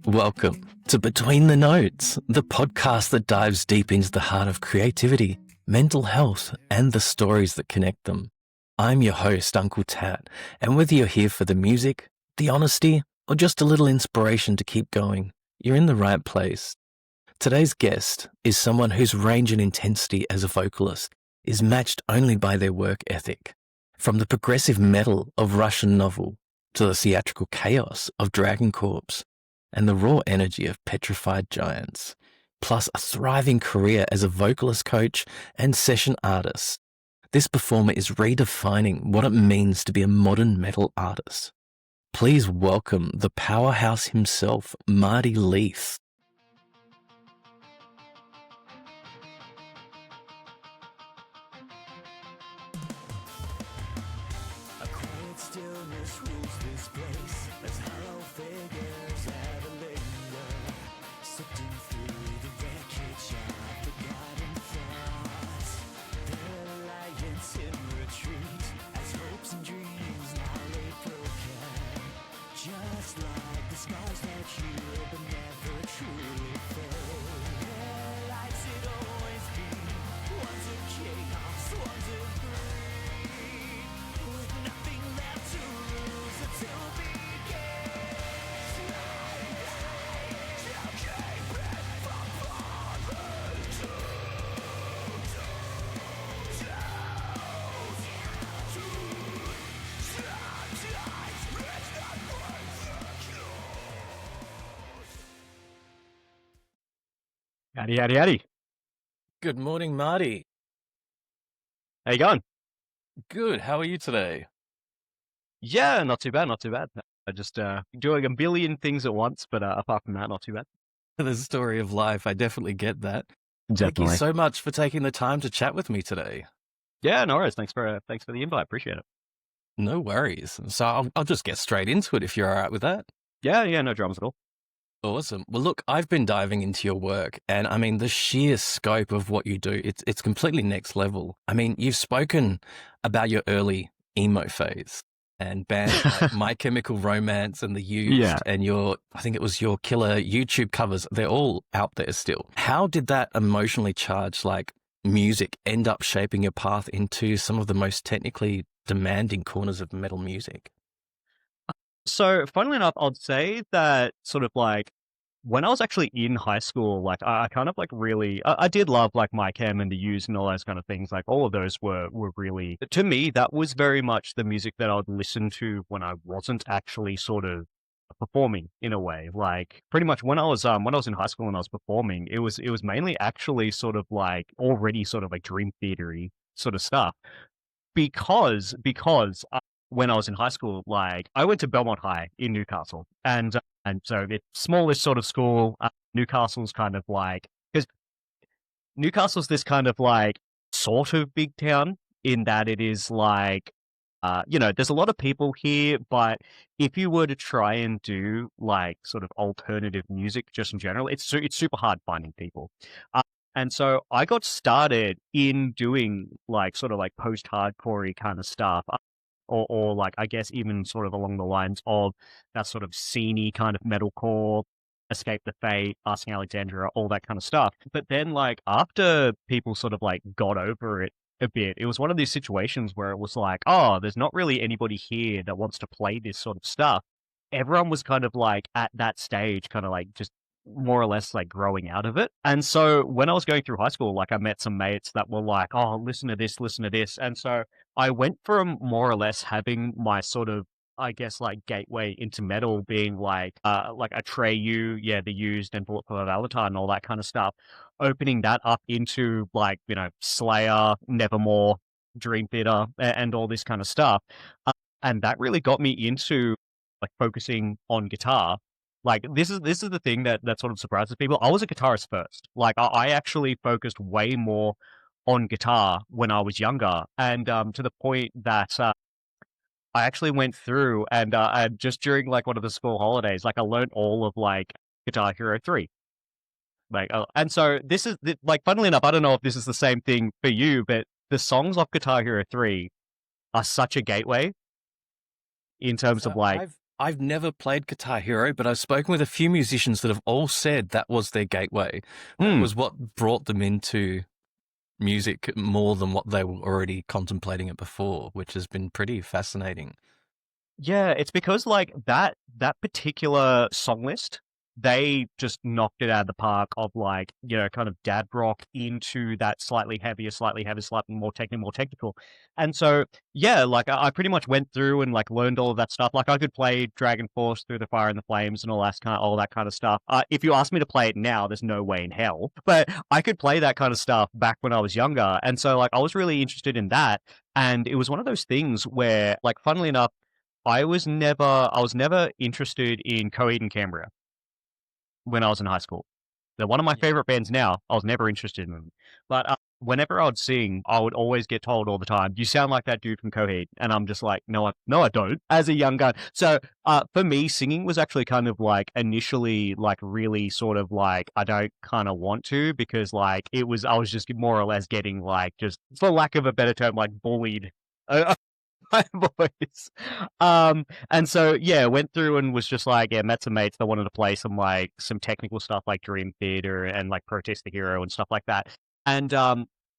Welcome to Between the Notes, the podcast that dives deep into the heart of creativity, mental health, and the stories that connect them. I'm your host, Uncle Tat, and whether you're here for the music, the honesty, or just a little inspiration to keep going, you're in the right place. Today's guest is someone whose range and intensity as a vocalist is matched only by their work ethic. From the progressive metal of Russian Novel to the theatrical chaos of Dragon Corps, and the raw energy of Petrified Giants, plus a thriving career as a vocalist coach and session artist. This performer is redefining what it means to be a modern metal artist. Please welcome the powerhouse himself, Marty Leath. A quiet stillness rules this place as hollow figures ever linger, sifting through the wreckage of forgotten thoughts. Their alliance in retreat as hopes and dreams now lay broken, just like the scars that heal but never truly fade. Their lives had always been ones of chaos, ones of greed, with nothing left to lose until begins. Howdy, howdy, howdy. Good morning, Marty. How you going? Good. How are you today? Yeah, not too bad, not too bad. I just doing a billion things at once, but apart from that, not too bad. The story of life. I definitely get that. Thank you so much for taking the time to chat with me today. Yeah, no worries. Thanks for the invite. Appreciate it. No worries. So I'll just get straight into it if you're all right with that. Yeah, no dramas at all. Awesome. Well, look, I've been diving into your work, and I mean, the sheer scope of what you do, it's completely next level. I mean, you've spoken about your early emo phase and bands like My Chemical Romance and The Used, and I think it was your killer YouTube covers. They're all out there still. How did that emotionally charged, music end up shaping your path into some of the most technically demanding corners of metal music? So, funnily enough, I'd say that sort of when I was actually in high school, I kind of really, I did love My Chem and The Used and all those kind of things. All of those were really, to me, that was very much the music that I would listen to when I wasn't actually sort of performing in a way. Pretty much when I was in high school and I was performing, it was mainly actually sort of already sort of Dream Theater-y sort of stuff. Because when I was in high school, I went to Belmont High in Newcastle, and so it's smallish sort of school. Newcastle's kind of because Newcastle's this kind of sort of big town in that it is there's a lot of people here, but if you were to try and do sort of alternative music just in general, it's super hard finding people. And so I got started in doing sort of post-hardcore kind of stuff. Or I guess even sort of along the lines of that sort of sceney kind of metalcore, Escape the Fate, Asking Alexandria, all that kind of stuff. But then after people sort of got over it a bit, it was one of these situations where it was oh, there's not really anybody here that wants to play this sort of stuff. Everyone was kind of at that stage, kind of just more or less growing out of it. And so when I was going through high school, I met some mates that were oh, listen to this. And so I went from more or less having my sort of, I guess, gateway into metal being Atreyu, The Used and Bullet for Valentine and all that kind of stuff, opening that up into Slayer, Nevermore, Dream Theater, and all this kind of stuff. And that really got me into focusing on guitar. This is the thing that sort of surprises people. I was a guitarist first. I actually focused way more on guitar when I was younger, and to the point that I actually went through and just during one of the school holidays, I learned all of Guitar Hero 3. And so this is funnily enough, I don't know if this is the same thing for you, but the songs off Guitar Hero 3 are such a gateway in terms of I've never played Guitar Hero, but I've spoken with a few musicians that have all said that was their gateway. That Hmm. was what brought them into music more than what they were already contemplating it before, which has been pretty fascinating. Yeah, it's because like that particular song list, they just knocked it out of the park of like, kind of dad rock into that slightly heavier, slightly more technical. And so yeah, like I pretty much went through and like learned all of that stuff. Like I could play Dragon Force, Through the Fire and the Flames and all that kind of stuff. If you ask me to play it now, there's no way in hell. But I could play that kind of stuff back when I was younger. And so like I was really interested in that. And it was one of those things where, like, funnily enough, I was never interested in Coheed and Cambria when I was in high school. They're one of my Yeah. favorite bands now. I was never interested in them. But whenever I would sing, I would always get told all the time, "You sound like that dude from Coheed." And I'm just like, no, I don't, as a young guy. So for me, singing was actually kind of like initially like really sort of like, I don't kind of want to, because like I was just more or less getting like, just for lack of a better term, like bullied. My voice. And so yeah, went through and was just like, yeah, met some mates that wanted to play some technical stuff like Dream Theater and like Protest the Hero and stuff like that. And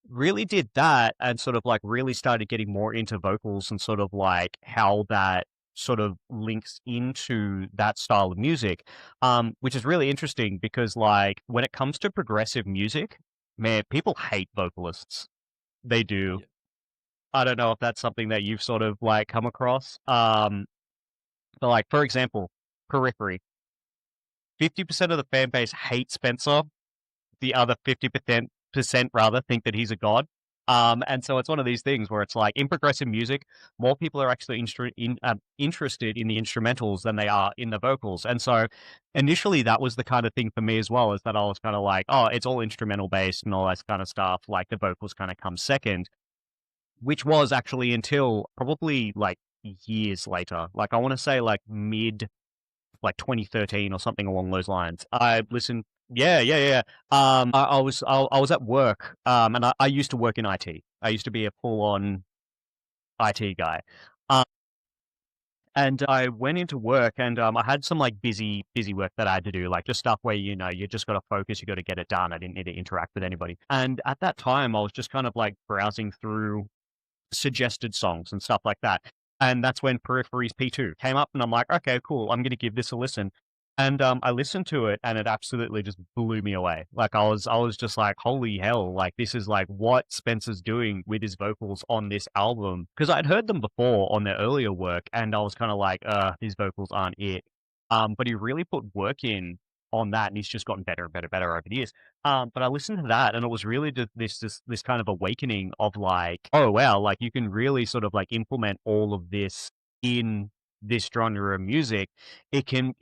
really did that and sort of like really started getting more into vocals and sort of like how that sort of links into that style of music. Which is really interesting because like when it comes to progressive music, man, people hate vocalists. They do. Yeah. I don't know if that's something that you've sort of like come across. But like for example, Periphery. 50% of the fan base hate Spencer. The other 50% rather think that he's a god. And so it's one of these things where it's like in progressive music, more people are actually interested in the instrumentals than they are in the vocals. And so initially that was the kind of thing for me as well, is that I was kind of like, oh, it's all instrumental based and all that kind of stuff. Like the vocals kind of come second, which was actually until probably like years later. Like I want to say like mid like 2013 or something along those lines. I listened. Yeah, yeah, yeah. I was at work. And I used to work in IT. I used to be a full on IT guy. Um, and I went into work and I had some like busy work that I had to do, like just stuff where, you just got to focus, you got to get it done. I didn't need to interact with anybody. And at that time, I was just kind of like browsing through suggested songs and stuff like that. And that's when Periphery's P2 came up, and I'm like, okay, cool, I'm going to give this a listen. And I listened to it, and it absolutely just blew me away. Like I was just like, holy hell! Like this is like what Spencer's doing with his vocals on this album, because I'd heard them before on their earlier work, and I was kind of like, his vocals aren't it. But he really put work in on that, and he's just gotten better and better, better over the years. But I listened to that, and it was really just this kind of awakening of like, oh wow, like you can really sort of like implement all of this in this genre of music. It can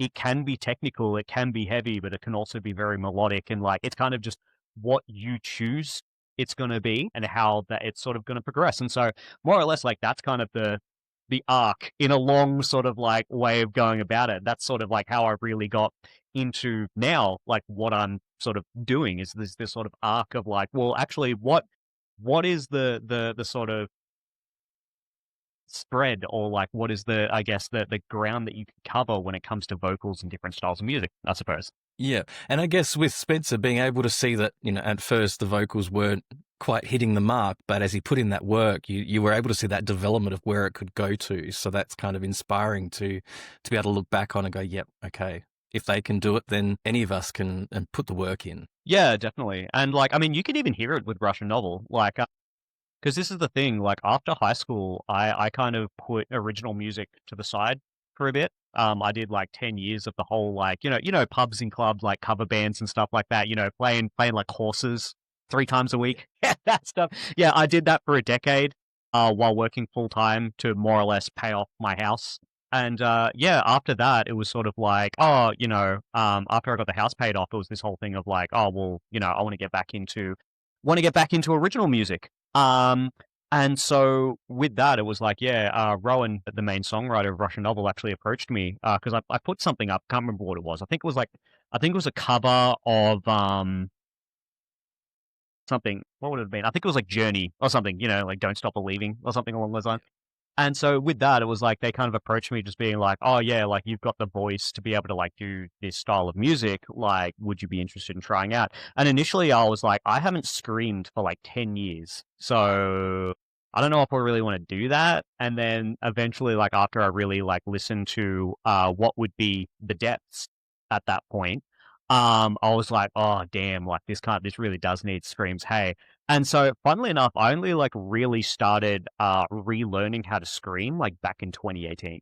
be technical, it can be heavy, but it can also be very melodic, and like it's kind of just what you choose it's going to be and how that it's sort of going to progress. And so more or less like that's kind of the arc in a long sort of like way of going about it. That's sort of like how I really got into now, like what I'm sort of doing is this sort of arc of like, well, actually, what is the sort of spread, or like what is the, I guess, the ground that you can cover when it comes to vocals and different styles of music, I suppose. Yeah. And I guess with Spencer being able to see that, at first the vocals weren't quite hitting the mark, but as he put in that work, you were able to see that development of where it could go to. So that's kind of inspiring to be able to look back on and go, yep, okay. If they can do it, then any of us can, and put the work in. Yeah, definitely. And like, I mean, you could even hear it with Russian Novel, like, because this is the thing, like after high school, I kind of put original music to the side for a bit. I did like 10 years of the whole like, pubs and clubs, like cover bands and stuff like that, playing like horses 3 times a week. Yeah, that stuff. Yeah, I did that for a decade, while working full time to more or less pay off my house. And yeah, after that, it was sort of like, oh, after I got the house paid off, it was this whole thing of like, oh, well, I want to get back into original music. And so with that, it was like, yeah, Rowan, the main songwriter of Russian Novel, actually approached me because I put something up. Can't remember what it was. I think it was a cover of something. What would it have been? I think it was like Journey or something. Like Don't Stop Believing or something along those lines. And so with that, it was like they kind of approached me just being like, oh yeah, like you've got the voice to be able to like do this style of music. Like, would you be interested in trying out? And initially I was like, I haven't screamed for like 10 years. So I don't know if I really want to do that. And then eventually, like after I really like listened to what would be the depths at that point, I was like, oh damn, like this really does need screams. Hey. And so funnily enough, I only like really started relearning how to scream like back in 2018.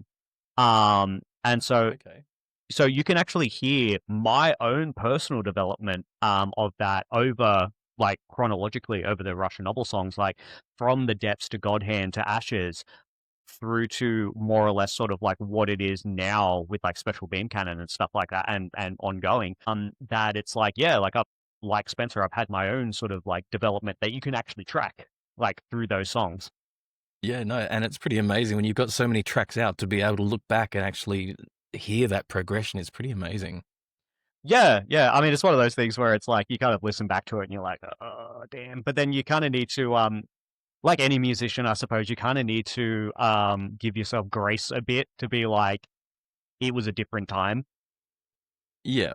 And so Okay. so you can actually hear my own personal development of that over like chronologically over the Russian novel songs, like from the depths to God Hand to Ashes through to more or less sort of like what it is now with like Special Beam Cannon and stuff like that and ongoing. That it's like, yeah, like Spencer, I've had my own sort of like development that you can actually track like through those songs. Yeah, no, and it's pretty amazing when you've got so many tracks out to be able to look back and actually hear that progression. It's pretty amazing. Yeah, yeah. I mean, it's one of those things where it's like you kind of listen back to it and you're like, oh, damn. But then you kind of need to, like any musician, I suppose, you kind of need to give yourself grace a bit to be like, it was a different time. Yeah,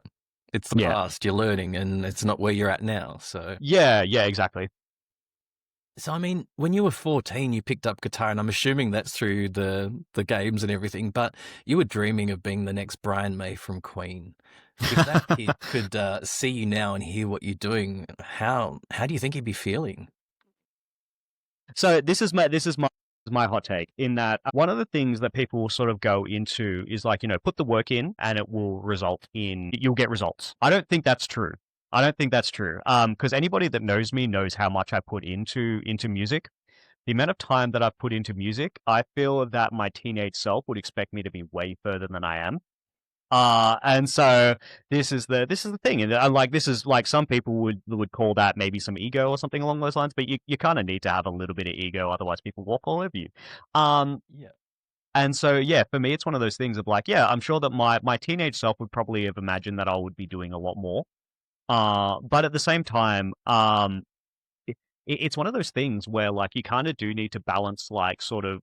it's the Yeah. past, you're learning, and it's not where you're at now. Yeah, yeah, exactly. So I mean, when you were 14, you picked up guitar, and I'm assuming that's through the games and everything, but you were dreaming of being the next Brian May from Queen. If that kid could see you now and hear what you're doing, how do you think he'd be feeling? So this is my hot take in that one of the things that people will sort of go into is like, put the work in and it will result in you'll get results. I don't think that's true. I don't think that's true. Because anybody that knows me knows how much I put into music. The amount of time that I've put into music, I feel that my teenage self would expect me to be way further than I am. And so this is the thing, and like this is like some people would call that maybe some ego or something along those lines, but you kind of need to have a little bit of ego, otherwise people walk all over you. Um, Yeah. and so yeah, for me, it's one of those things of like, yeah, I'm sure that my teenage self would probably have imagined that I would be doing a lot more. But at the same time, it's one of those things where like you kind of do need to balance like sort of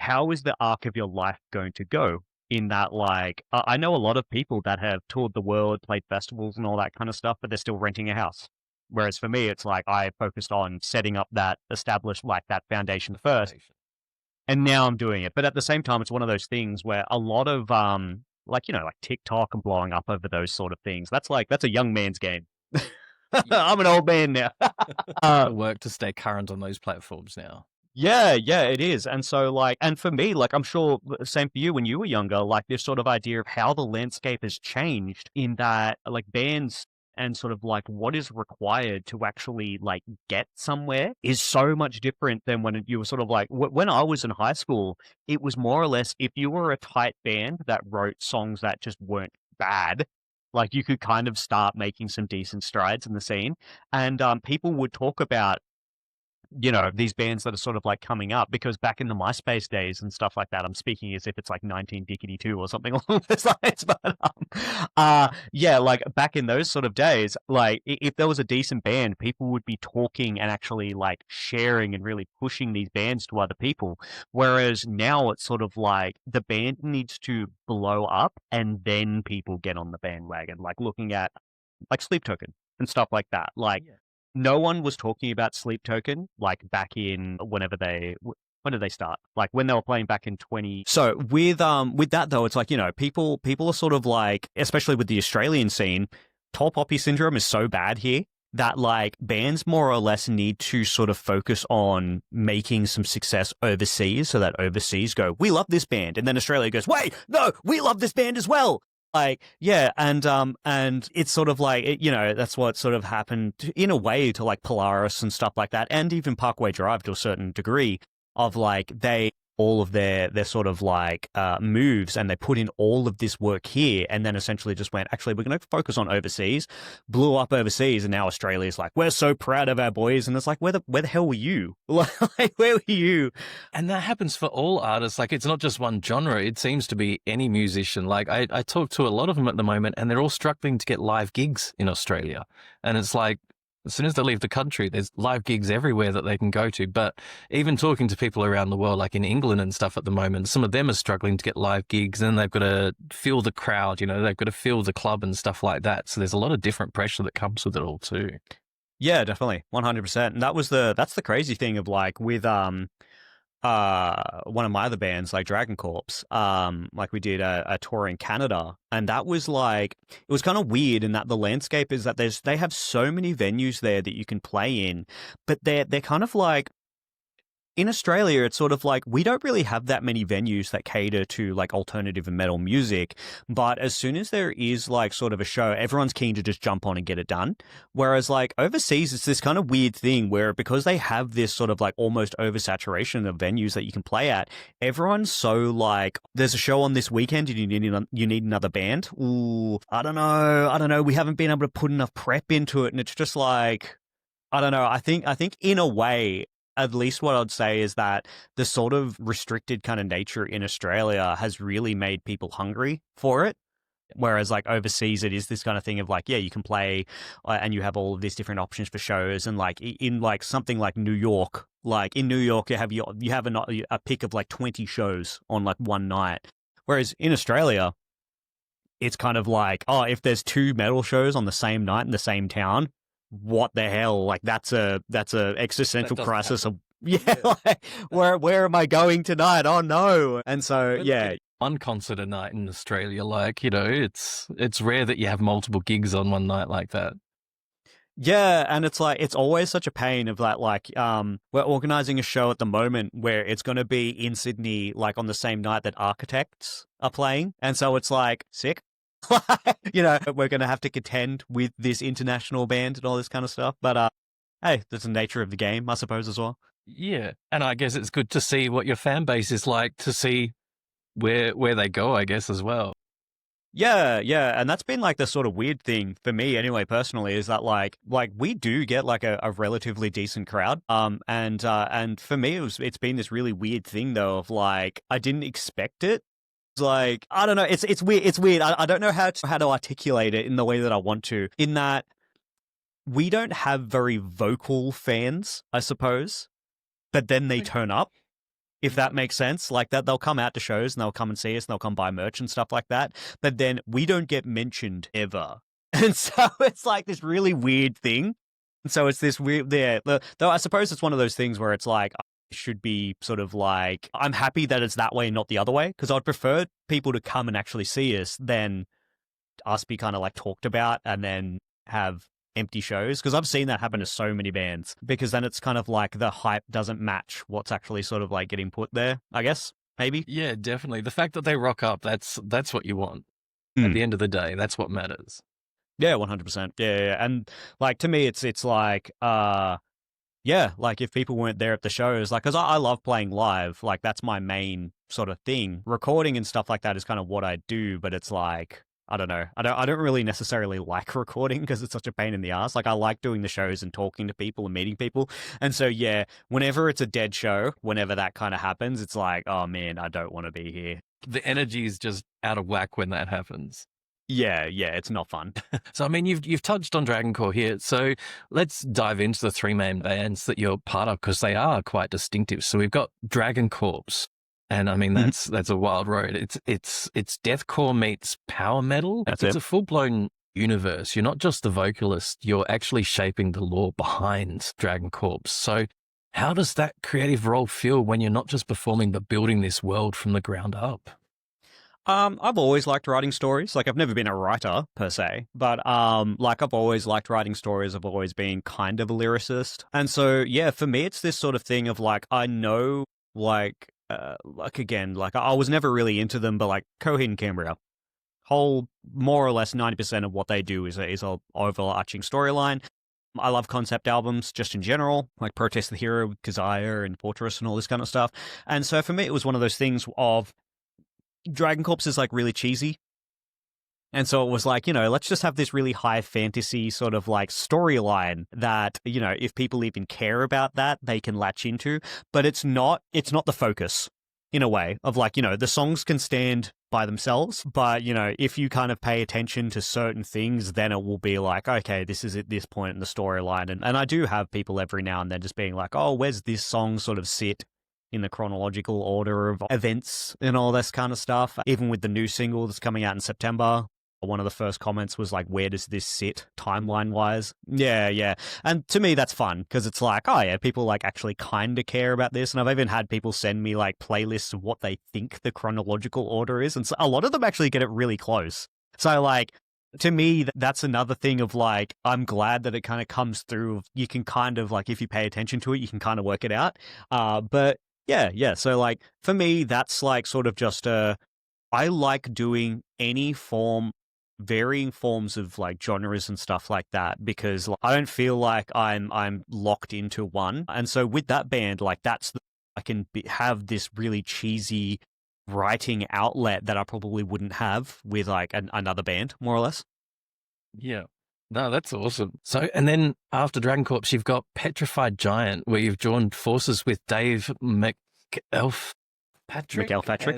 how is the arc of your life going to go? In that, like, I know a lot of people that have toured the world, played festivals and all that kind of stuff, but they're still renting a house. Whereas for me, it's like I focused on setting up that established, like that foundation first, and now I'm doing it. But at the same time, it's one of those things where a lot of, like, like TikTok and blowing up over those sort of things, that's a young man's game. I'm an old man now. Work to stay current on those platforms now. Yeah, yeah, it is. And so like, and for me, like, I'm sure same for you when you were younger, like this sort of idea of how the landscape has changed in that like bands and sort of like what is required to actually like get somewhere is so much different than when you were sort of like, when I was in high school, it was more or less if you were a tight band that wrote songs that just weren't bad, like you could kind of start making some decent strides in the scene. And people would talk about these bands that are sort of like coming up, because back in the MySpace days and stuff like that, I'm speaking as if it's like 19 or something along those lines, but yeah, like back in those sort of days, like if there was a decent band, people would be talking and actually like sharing and really pushing these bands to other people. Whereas now it's sort of like the band needs to blow up and then people get on the bandwagon, like looking at like Sleep Token and stuff like that. Like, no one was talking about Sleep Token like back in when did they start? Like when they were playing back in 20. So with that though, it's like, people are sort of like, especially with the Australian scene, tall poppy syndrome is so bad here that like bands more or less need to sort of focus on making some success overseas, so that overseas go, we love this band, and then Australia goes, wait, no, we love this band as well. Like, yeah, and it's sort of like, that's what sort of happened in a way to like Polaris and stuff like that, and even Parkway Drive to a certain degree, of like all of their sort of like moves, and they put in all of this work here, and then essentially just went, actually, we're going to focus on overseas, blew up overseas, and now Australia's like, we're so proud of our boys, and it's like, where the hell were you? Like, where were you? And that happens for all artists. Like, it's not just one genre. It seems to be any musician. Like, I talk to a lot of them at the moment, and they're all struggling to get live gigs in Australia. And it's like, As soon as they leave the country, there's live gigs everywhere that they can go to. But even talking to people around the world, like in England and stuff at the moment, some of them are struggling to get live gigs, and they've got to feel the crowd, they've got to feel the club and stuff like that. So there's a lot of different pressure that comes with it all too. Yeah, definitely, 100%. And that's the crazy thing of like with one of my other bands, like Dragon Corps, like we did a tour in Canada, and that was like, it was kind of weird in that the landscape is that they have so many venues there that you can play in, but they're kind of like, in Australia, it's sort of like we don't really have that many venues that cater to like alternative and metal music. But as soon as there is like sort of a show, everyone's keen to just jump on and get it done. Whereas like overseas, it's this kind of weird thing where because they have this sort of like almost oversaturation of venues that you can play at, everyone's so like, there's a show on this weekend and you need another band. Ooh, I don't know. We haven't been able to put enough prep into it. And it's just like, I don't know. I think in a way, at least what I'd say is that the sort of restricted kind of nature in Australia has really made people hungry for it. Whereas like overseas, it is this kind of thing of like, yeah, you can play and you have all of these different options for shows. And like in like something like New York, like in New York, you have a pick of like 20 shows on like one night. Whereas in Australia, it's kind of like, oh, if there's 2 metal shows on the same night in the same town, what the hell? Like that's a existential crisis of like, where am I going tonight? Oh no. And so yeah, one concert a night in Australia, like it's rare that you have multiple gigs on one night like that. Yeah, and it's like it's always such a pain of that. Like we're organizing a show at the moment where it's going to be in Sydney like on the same night that Architects are playing, and so it's like sick. We're going to have to contend with this international band and all this kind of stuff. But hey, that's the nature of the game, I suppose, as well. Yeah, and I guess it's good to see what your fan base is like, to see where they go, I guess, as well. Yeah, and that's been like the sort of weird thing for me anyway, personally, is that like we do get like a relatively decent crowd. And for me, it's been this really weird thing though of like, I didn't expect it. Like, I don't know. It's weird. It's weird. I don't know how to articulate it in the way that I want to, in that we don't have very vocal fans, I suppose, but then they turn up, if that makes sense. Like that, they'll come out to shows and they'll come and see us and they'll come buy merch and stuff like that. But then we don't get mentioned ever. And so it's like this really weird thing. And so it's this weird, though I suppose it's one of those things where it's like, should be sort of like, I'm happy that it's that way, not the other way, because I'd prefer people to come and actually see us than us be kind of like talked about and then have empty shows, because I've seen that happen to so many bands, because then it's kind of like the hype doesn't match what's actually sort of like getting put there, I guess, maybe. Yeah, definitely. The fact that they rock up, that's what you want. At the end of the day, that's what matters. Yeah, 100%. Yeah. And like, to me, it's like, yeah, like if people weren't there at the shows, like, because I love playing live, like that's my main sort of thing. Recording and stuff like that is kind of what I do, but it's like, I don't know. I don't really necessarily like recording because it's such a pain in the ass. Like I like doing the shows and talking to people and meeting people. And so, yeah, whenever it's a dead show, whenever that kind of happens, it's like, oh man, I don't want to be here. The energy is just out of whack when that happens. Yeah, it's not fun. So, I mean, you've touched on Dragon Core here. So let's dive into the 3 main bands that you're part of, because they are quite distinctive. So we've got Dragon Corps, and I mean that's a wild road. It's deathcore meets power metal. It's a full blown universe. You're not just the vocalist; you're actually shaping the lore behind Dragon Corps. So how does that creative role feel when you're not just performing but building this world from the ground up? I've always liked writing stories. Like I've never been a writer per se, but like I've always liked writing stories. I've always been kind of a lyricist. And so yeah, for me it's this sort of thing of like, I know again, like I was never really into them, but like Coheed and Cambria, whole more or less 90% of what they do is a overarching storyline. I love concept albums just in general, like Protest the Hero with Keziah and Fortress and all this kind of stuff. And so for me it was one of those things of, Dragon Corps is like really cheesy. And so it was like, let's just have this really high fantasy sort of like storyline that, if people even care about that, they can latch into. But it's not the focus in a way of like, the songs can stand by themselves. But, you know, if you kind of pay attention to certain things, then it will be like, okay, this is at this point in the storyline. And I do have people every now and then just being like, oh, where's this song sort of sit in the chronological order of events and all this kind of stuff? Even with the new single that's coming out in September, one of the first comments was like, where does this sit timeline wise? Yeah. And to me, that's fun because it's like, oh yeah, people like actually kind of care about this. And I've even had people send me like playlists of what they think the chronological order is. And so a lot of them actually get it really close. So like, to me, that's another thing of like, I'm glad that it kind of comes through. You can kind of like, if you pay attention to it, you can kind of work it out. But yeah. So like, for me, that's like sort of just I like doing varying forms of like genres and stuff like that because I don't feel like I'm locked into one. And so with that band, like I can have this really cheesy writing outlet that I probably wouldn't have with like another band, more or less. Yeah. No, that's awesome. So, and then after Dragon Corps, you've got Petrified Giant, where you've joined forces with Dave McElfpatrick.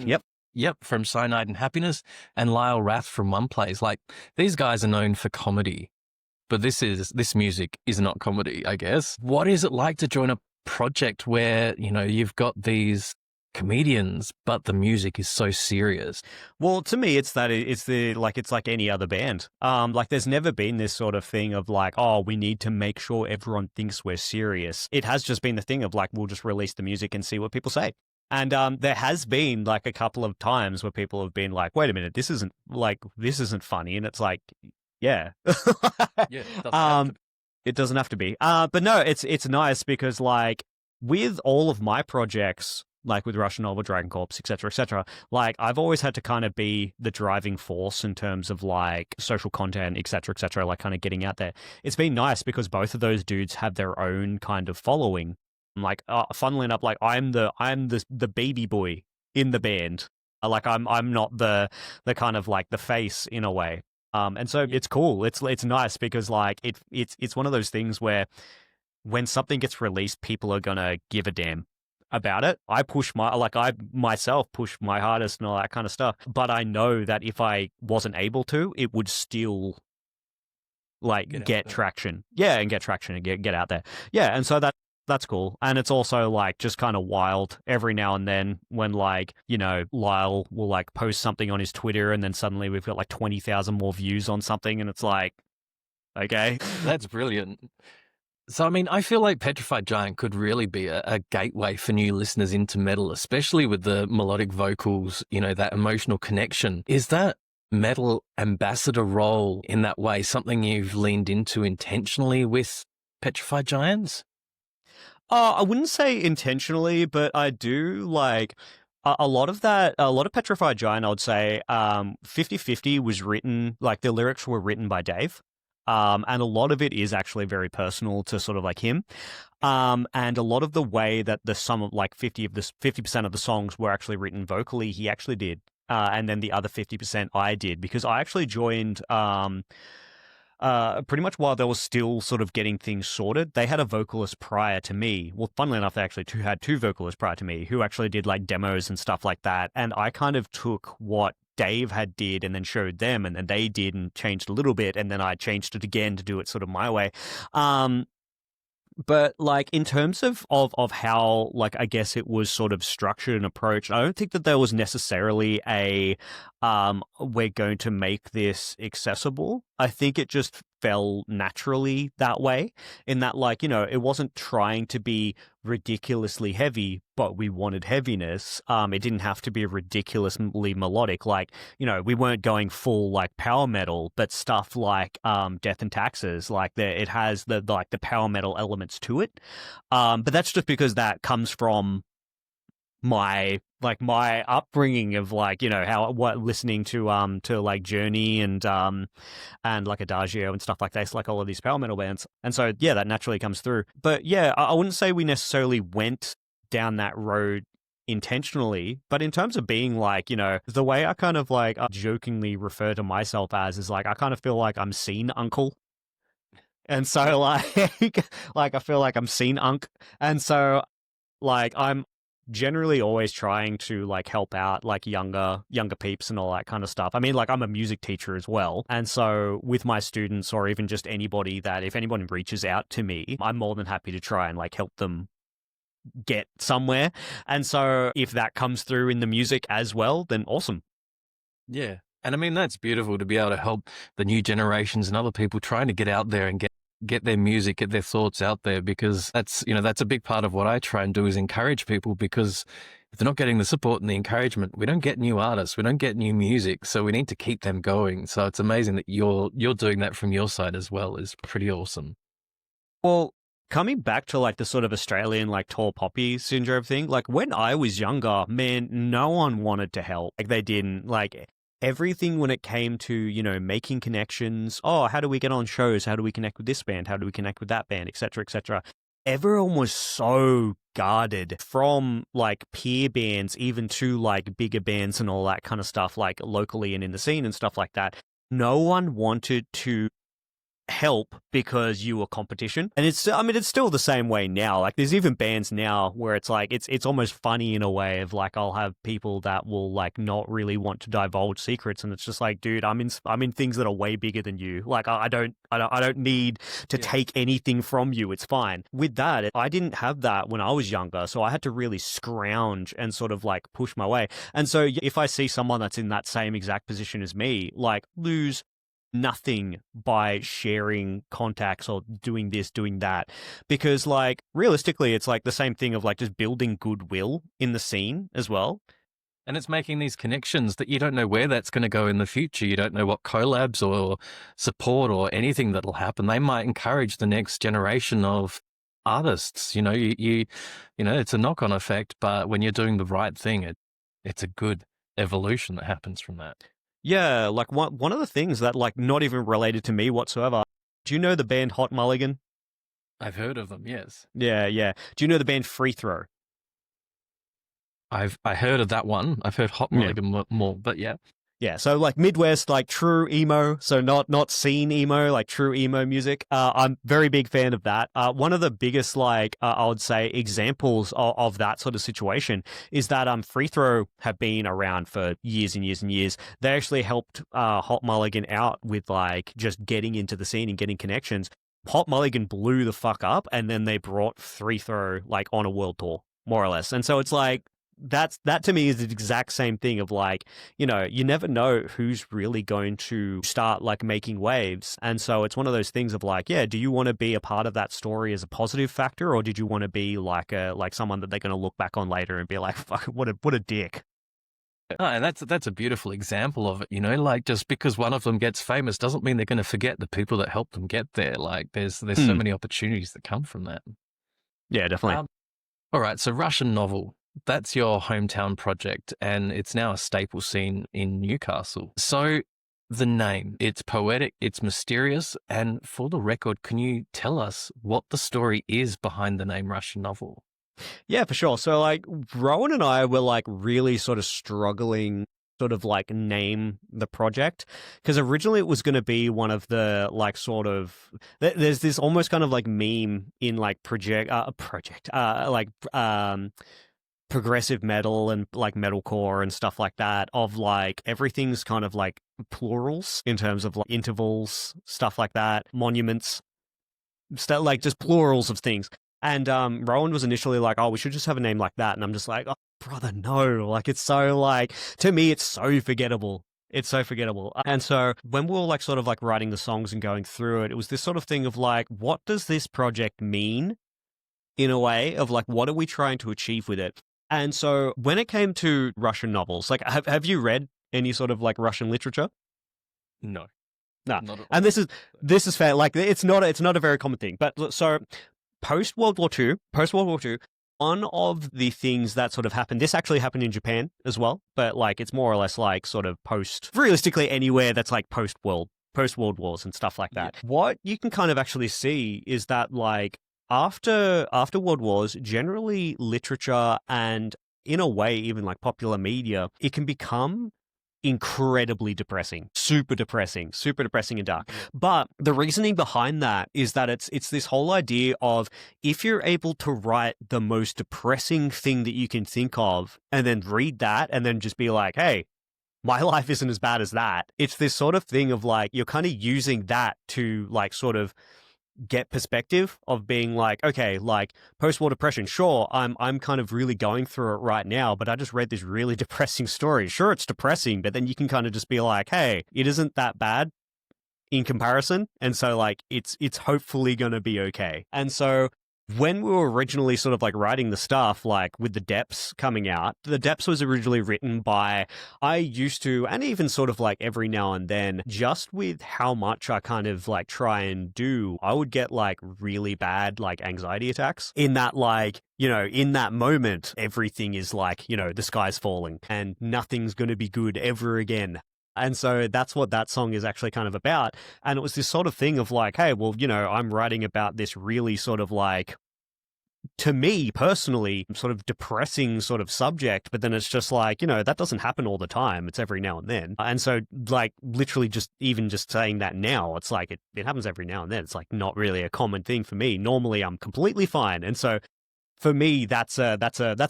Yep. Yep, from Cyanide and Happiness, and Lyle Rath from One Place. Like, these guys are known for comedy, but this music is not comedy, I guess. What is it like to join a project where, you know, you've got these comedians, but the music is so serious? Well, to me, it's like any other band. Like there's never been this sort of thing of like, oh, we need to make sure everyone thinks we're serious. It has just been the thing of like, we'll just release the music and see what people say. And there has been like a couple of times where people have been like, wait a minute, this isn't funny. And it's like, yeah. Yeah, it doesn't have to be. But no, it's nice because like with all of my projects, like with Russian Novel, Dragon Corps, etc., like I've always had to kind of be the driving force in terms of like social content, etc., like kind of getting out there. It's been nice because both of those dudes have their own kind of following. Like, funnily enough, like I'm the baby boy in the band. Like I'm not the kind of like the face in a way. And so it's cool. It's nice because like it's one of those things where when something gets released, people are gonna give a damn about it. I myself push my hardest and all that kind of stuff. But I know that if I wasn't able to, it would still like get traction. Yeah, and get traction and get out there. Yeah, and so that's cool. And it's also like just kind of wild every now and then when like, you know, Lyle will like post something on his Twitter and then suddenly we've got like 20,000 more views on something and it's like, okay. That's brilliant. So, I mean, I feel like Petrified Giant could really be a gateway for new listeners into metal, especially with the melodic vocals, you know, that emotional connection. Is that metal ambassador role in that way something you've leaned into intentionally with Petrified Giants? I wouldn't say intentionally, but I do like a lot of that. A lot of Petrified Giant, I would say, 50/50 was written, like the lyrics were written by Dave. And a lot of it is actually very personal to sort of like him. And a lot of the way that the sum of like 50% of the songs were actually written vocally, he actually did. And then the other 50% I did because I actually joined, pretty much while they were still sort of getting things sorted. They had a vocalist prior to me. Well, funnily enough, they actually had two vocalists prior to me who actually did like demos and stuff like that. And I kind of took what Dave had did and then showed them, and then they did and changed a little bit, and then I changed it again to do it sort of my way. But like in terms of how like I guess it was sort of structured and approached, I don't think that there was necessarily a we're going to make this accessible. I think it just fell naturally that way, in that like, you know, it wasn't trying to be ridiculously heavy, but we wanted heaviness. It didn't have to be ridiculously melodic. Like, you know, we weren't going full like power metal, but stuff like Death and Taxes, like it has the power metal elements to it. But that's just because that comes from my upbringing of like, you know, listening to like Journey and like Adagio and stuff like that, like all of these power metal bands. And so yeah, that naturally comes through. But yeah, I wouldn't say we necessarily went down that road intentionally, but in terms of being like, you know, the way I kind of like jokingly refer to myself as is like I kind of feel like I'm seen uncle. And so like I feel like I'm seen unk. And so like I'm generally always trying to like help out like younger peeps and all that kind of stuff. I mean, like I'm a music teacher as well. And so with my students or even just anybody that if anyone reaches out to me, I'm more than happy to try and like help them get somewhere. And so if that comes through in the music as well, then awesome. Yeah. And I mean, that's beautiful to be able to help the new generations and other people trying to get out there and get their music, get their thoughts out there, because that's a big part of what I try and do is encourage people, because if they're not getting the support and the encouragement, we don't get new artists, we don't get new music. So we need to keep them going. So it's amazing that you're doing that from your side as well is pretty awesome. Well, coming back to like the sort of Australian like tall poppy syndrome thing, like when I was younger, man, no one wanted to help. Like they didn't like everything when it came to, you know, making connections. Oh, how do we get on shows? How do we connect with this band? How do we connect with that band, etc., etc. Everyone was so guarded, from like peer bands even to like bigger bands and all that kind of stuff, like locally and in the scene and stuff like that. No one wanted to help because you were competition. And it's still the same way now. Like there's even bands now where it's like it's almost funny in a way of like I'll have people that will like not really want to divulge secrets, and it's just like, dude, I'm in things that are way bigger than you. Like I don't need to take anything from you. It's fine. With that, I didn't have that when I was younger, so I had to really scrounge and sort of like push my way. And so if I see someone that's in that same exact position as me, like lose nothing by sharing contacts or doing this, doing that, because like realistically it's like the same thing of like just building goodwill in the scene as well. And it's making these connections that you don't know where that's going to go in the future. You don't know what collabs or support or anything that'll happen. They might encourage the next generation of artists. You know, you know, it's a knock-on effect, but when you're doing the right thing, it's a good evolution that happens from that. Yeah, like one of the things that like not even related to me whatsoever. Do you know the band Hot Mulligan? I've heard of them, yes. Yeah. Do you know the band Free Throw? I heard of that one. I've heard Hot Mulligan more, but yeah. Yeah, so like Midwest, like true emo, so not scene emo, like true emo music. I'm very big fan of that. One of the biggest, like I would say, examples of that sort of situation is that Free Throw have been around for years and years and years. They actually helped Hot Mulligan out with like just getting into the scene and getting connections. Hot Mulligan blew the fuck up, and then they brought Free Throw like on a world tour, more or less. And so it's like, that to me is the exact same thing of like, you know, you never know who's really going to start like making waves. And so it's one of those things of like, yeah, do you want to be a part of that story as a positive factor, or did you want to be like someone that they're going to look back on later and be like, fuck, what a dick. Oh, and that's a beautiful example of it, you know, like just because one of them gets famous doesn't mean they're going to forget the people that helped them get there. Like there's so many opportunities that come from that. Yeah, definitely. All right, so Russian Novel. That's your hometown project, and it's now a staple scene in Newcastle. So the name, it's poetic, it's mysterious, and for the record, can you tell us what the story is behind the name Russian Novel? Yeah, for sure. So like Rowan and I were like really sort of struggling sort of like name the project, because originally it was going to be one of the like sort of there's this almost kind of like meme in like progressive metal and like metalcore and stuff like that, of like everything's kind of like plurals in terms of like intervals, stuff like that, monuments, stuff like just plurals of things. And Rowan was initially like, oh, we should just have a name like that. And I'm just like, oh, brother, no. Like, it's so like, to me, it's so forgettable. It's so forgettable. And so when we were like sort of like writing the songs and going through it, it was this sort of thing of like, what does this project mean in a way of like, what are we trying to achieve with it? And so when it came to Russian novels, like, have you read any sort of like Russian literature? No. No. And this is fair. Like, it's not a very common thing. But so post World War II, one of the things that sort of happened, this actually happened in Japan as well, but like it's more or less like sort of realistically anywhere that's like post World Wars and stuff like that. Yeah. What you can kind of actually see is that like after World Wars, generally literature and in a way even like popular media, it can become incredibly depressing, super depressing and dark. But the reasoning behind that is that it's this whole idea of if you're able to write the most depressing thing that you can think of and then read that and then just be like, hey, my life isn't as bad as that. It's this sort of thing of like, you're kind of using that to like sort of get perspective of being like, okay, like post-war depression, sure, I'm kind of really going through it right now, but I just read this really depressing story. Sure, it's depressing, but then you can kind of just be like, hey, it isn't that bad in comparison. And so like it's hopefully going to be okay. And so when we were originally sort of like writing the stuff, like with the Depths coming out, the Depths was originally written by, I used to, and even sort of like every now and then, just with how much I kind of like try and do, I would get like really bad like anxiety attacks in that like, you know, in that moment, everything is like, you know, the sky's falling and nothing's going to be good ever again. And so that's what that song is actually kind of about. And it was this sort of thing of like, hey, well, you know, I'm writing about this really sort of like, to me personally, sort of depressing sort of subject, but then it's just like, you know, that doesn't happen all the time. It's every now and then. And so like literally just even just saying that now, it's like it happens every now and then. It's like not really a common thing for me. Normally I'm completely fine. And so for me, that's a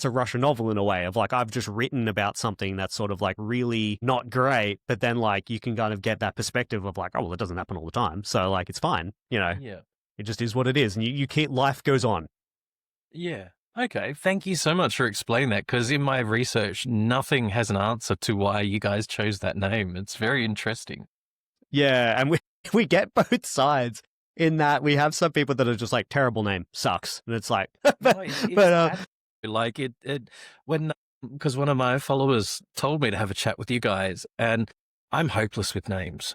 Russian novel in a way of like, I've just written about something that's sort of like really not great, but then like you can kind of get that perspective of like, oh, well, it doesn't happen all the time. So like, it's fine. You know, Yeah. it just is what it is. And you keep, life goes on. Yeah. Okay. Thank you so much for explaining that, because in my research, nothing has an answer to why you guys chose that name. It's very interesting. Yeah. And we get both sides in that we have some people that are just like, terrible name, sucks. And it's like, like it when, because one of my followers told me to have a chat with you guys, and I'm hopeless with names,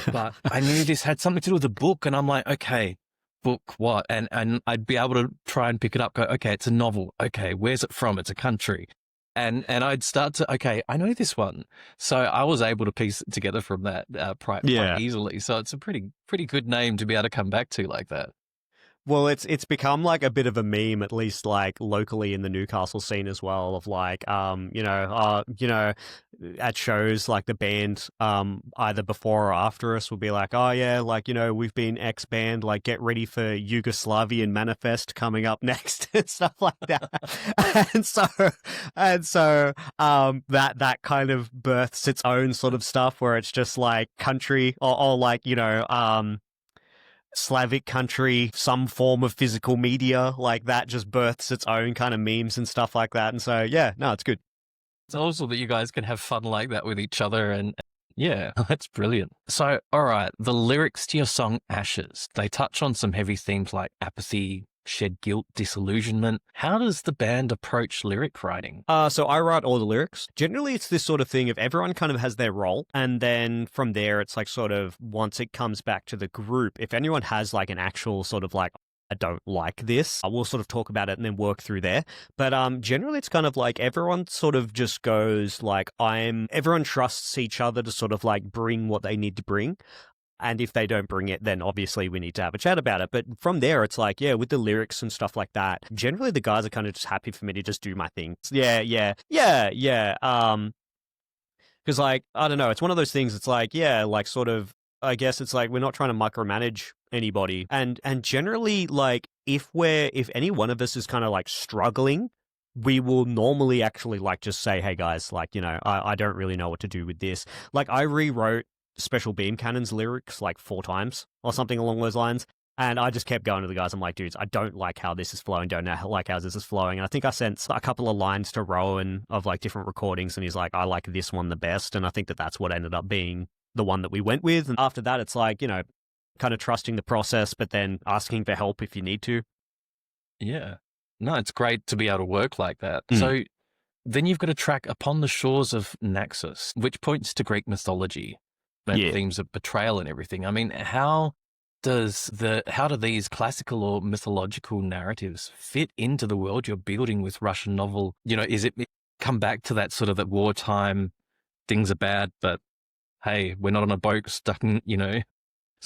but I knew this had something to do with the book, and I'm like, okay, book what? And I'd be able to try and pick it up, go, okay, it's a novel. Okay, where's it from? It's a country. And I'd start to, okay, I know this one. So I was able to piece it together from that quite easily. So it's a pretty good name to be able to come back to like that. Well, it's become like a bit of a meme, at least like locally in the Newcastle scene as well, of like, you know, at shows like the band, either before or after us will be like, oh yeah, like, you know, we've been X band, like get ready for Yugoslavian Manifest coming up next and stuff like that. and so, that kind of births its own sort of stuff where it's just like country or like, you know, Slavic country, some form of physical media, like that just births its own kind of memes and stuff like that. And so, yeah, no, it's good. It's also that you guys can have fun like that with each other, and yeah, that's brilliant. So, all right, the lyrics to your song Ashes, they touch on some heavy themes like apathy, shed guilt, disillusionment. How does the band approach lyric writing? So I write all the lyrics. Generally, it's this sort of thing of everyone kind of has their role. And then from there, it's like sort of once it comes back to the group, if anyone has like an actual sort of like, I don't like this, I will sort of talk about it and then work through there. But generally, it's kind of like everyone sort of just goes like, everyone trusts each other to sort of like bring what they need to bring. And if they don't bring it, then obviously we need to have a chat about it. But from there, it's like, yeah, with the lyrics and stuff like that, generally the guys are kind of just happy for me to just do my thing. Yeah. Because like, I don't know, it's one of those things, it's like, yeah, like sort of, I guess it's like, we're not trying to micromanage anybody. And generally, like, if any one of us is kind of like struggling, we will normally actually like just say, hey guys, like, you know, I don't really know what to do with this. Like I rewrote Special Beam Cannon's lyrics like 4 times or something along those lines. And I just kept going to the guys. I'm like, dudes, I don't like how this is flowing. Don't like how this is flowing. And I think I sent a couple of lines to Rowan of like different recordings. And he's like, I like this one the best. And I think that's what ended up being the one that we went with. And after that, it's like, you know, kind of trusting the process, but then asking for help if you need to. Yeah. No, it's great to be able to work like that. So then you've got a track Upon the Shores of Naxos, which points to Greek mythology. Themes of betrayal and everything. I mean, how do these classical or mythological narratives fit into the world you're building with Russian novel? You know, is it come back to that sort of that wartime, things are bad, but hey, we're not on a boat stuck in the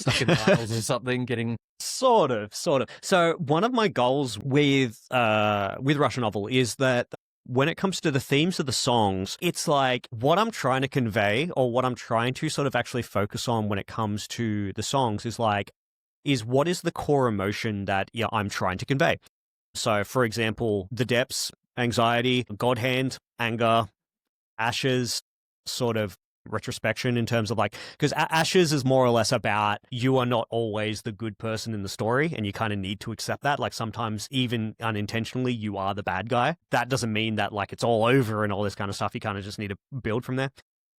Isles or something, getting sort of. So one of my goals with Russian novel is that when it comes to the themes of the songs, it's like what I'm trying to convey or what I'm trying to sort of actually focus on when it comes to the songs is what is the core emotion that I'm trying to convey. So, for example, the depths, anxiety, God hand, anger, ashes, sort of retrospection in terms of like, because ashes is more or less about you are not always the good person in the story and you kind of need to accept that. Like sometimes even unintentionally you are the bad guy. That doesn't mean that like it's all over and all this kind of stuff. You kind of just need to build from there.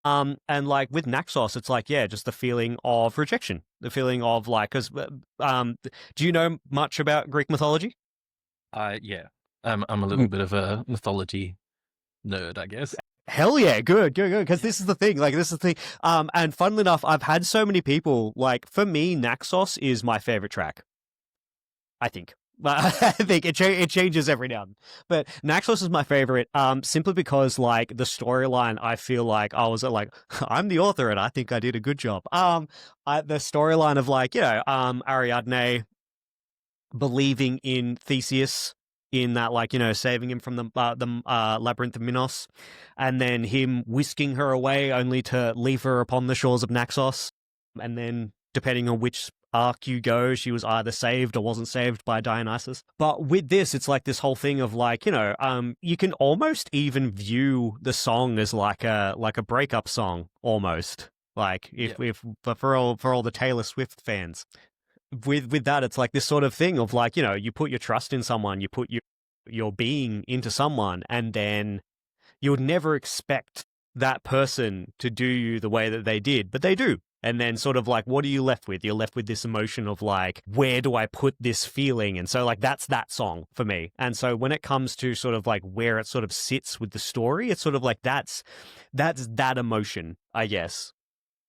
And like with Naxos, it's like, yeah, just the feeling of rejection, the feeling of like, because do you know much about Greek mythology? Yeah. I'm a little bit of a mythology nerd, I guess. Hell yeah, good. Because this is the thing. And funnily enough, I've had so many people like. For me, Naxos is my favorite track. I think. I think it changes every now and then. But Naxos is my favorite, simply because like the storyline, I feel like I was like, I'm the author and I think I did a good job. The storyline of like Ariadne believing in Theseus, in that, like, saving him from the labyrinth of Minos, and then him whisking her away only to leave her upon the shores of Naxos. And then, depending on which arc you go, she was either saved or wasn't saved by Dionysus. But with this, it's like this whole thing of like, you can almost even view the song as like a breakup song, almost. Like but for all the Taylor Swift fans. With that, it's like this sort of thing of like, you put your trust in someone, you put your being into someone, and then you would never expect that person to do you the way that they did, but they do. And then sort of like, what are you left with? You're left with this emotion of like, where do I put this feeling? And so like, that's that song for me. And so when it comes to sort of like where it sort of sits with the story, it's sort of like, that's that emotion, I guess.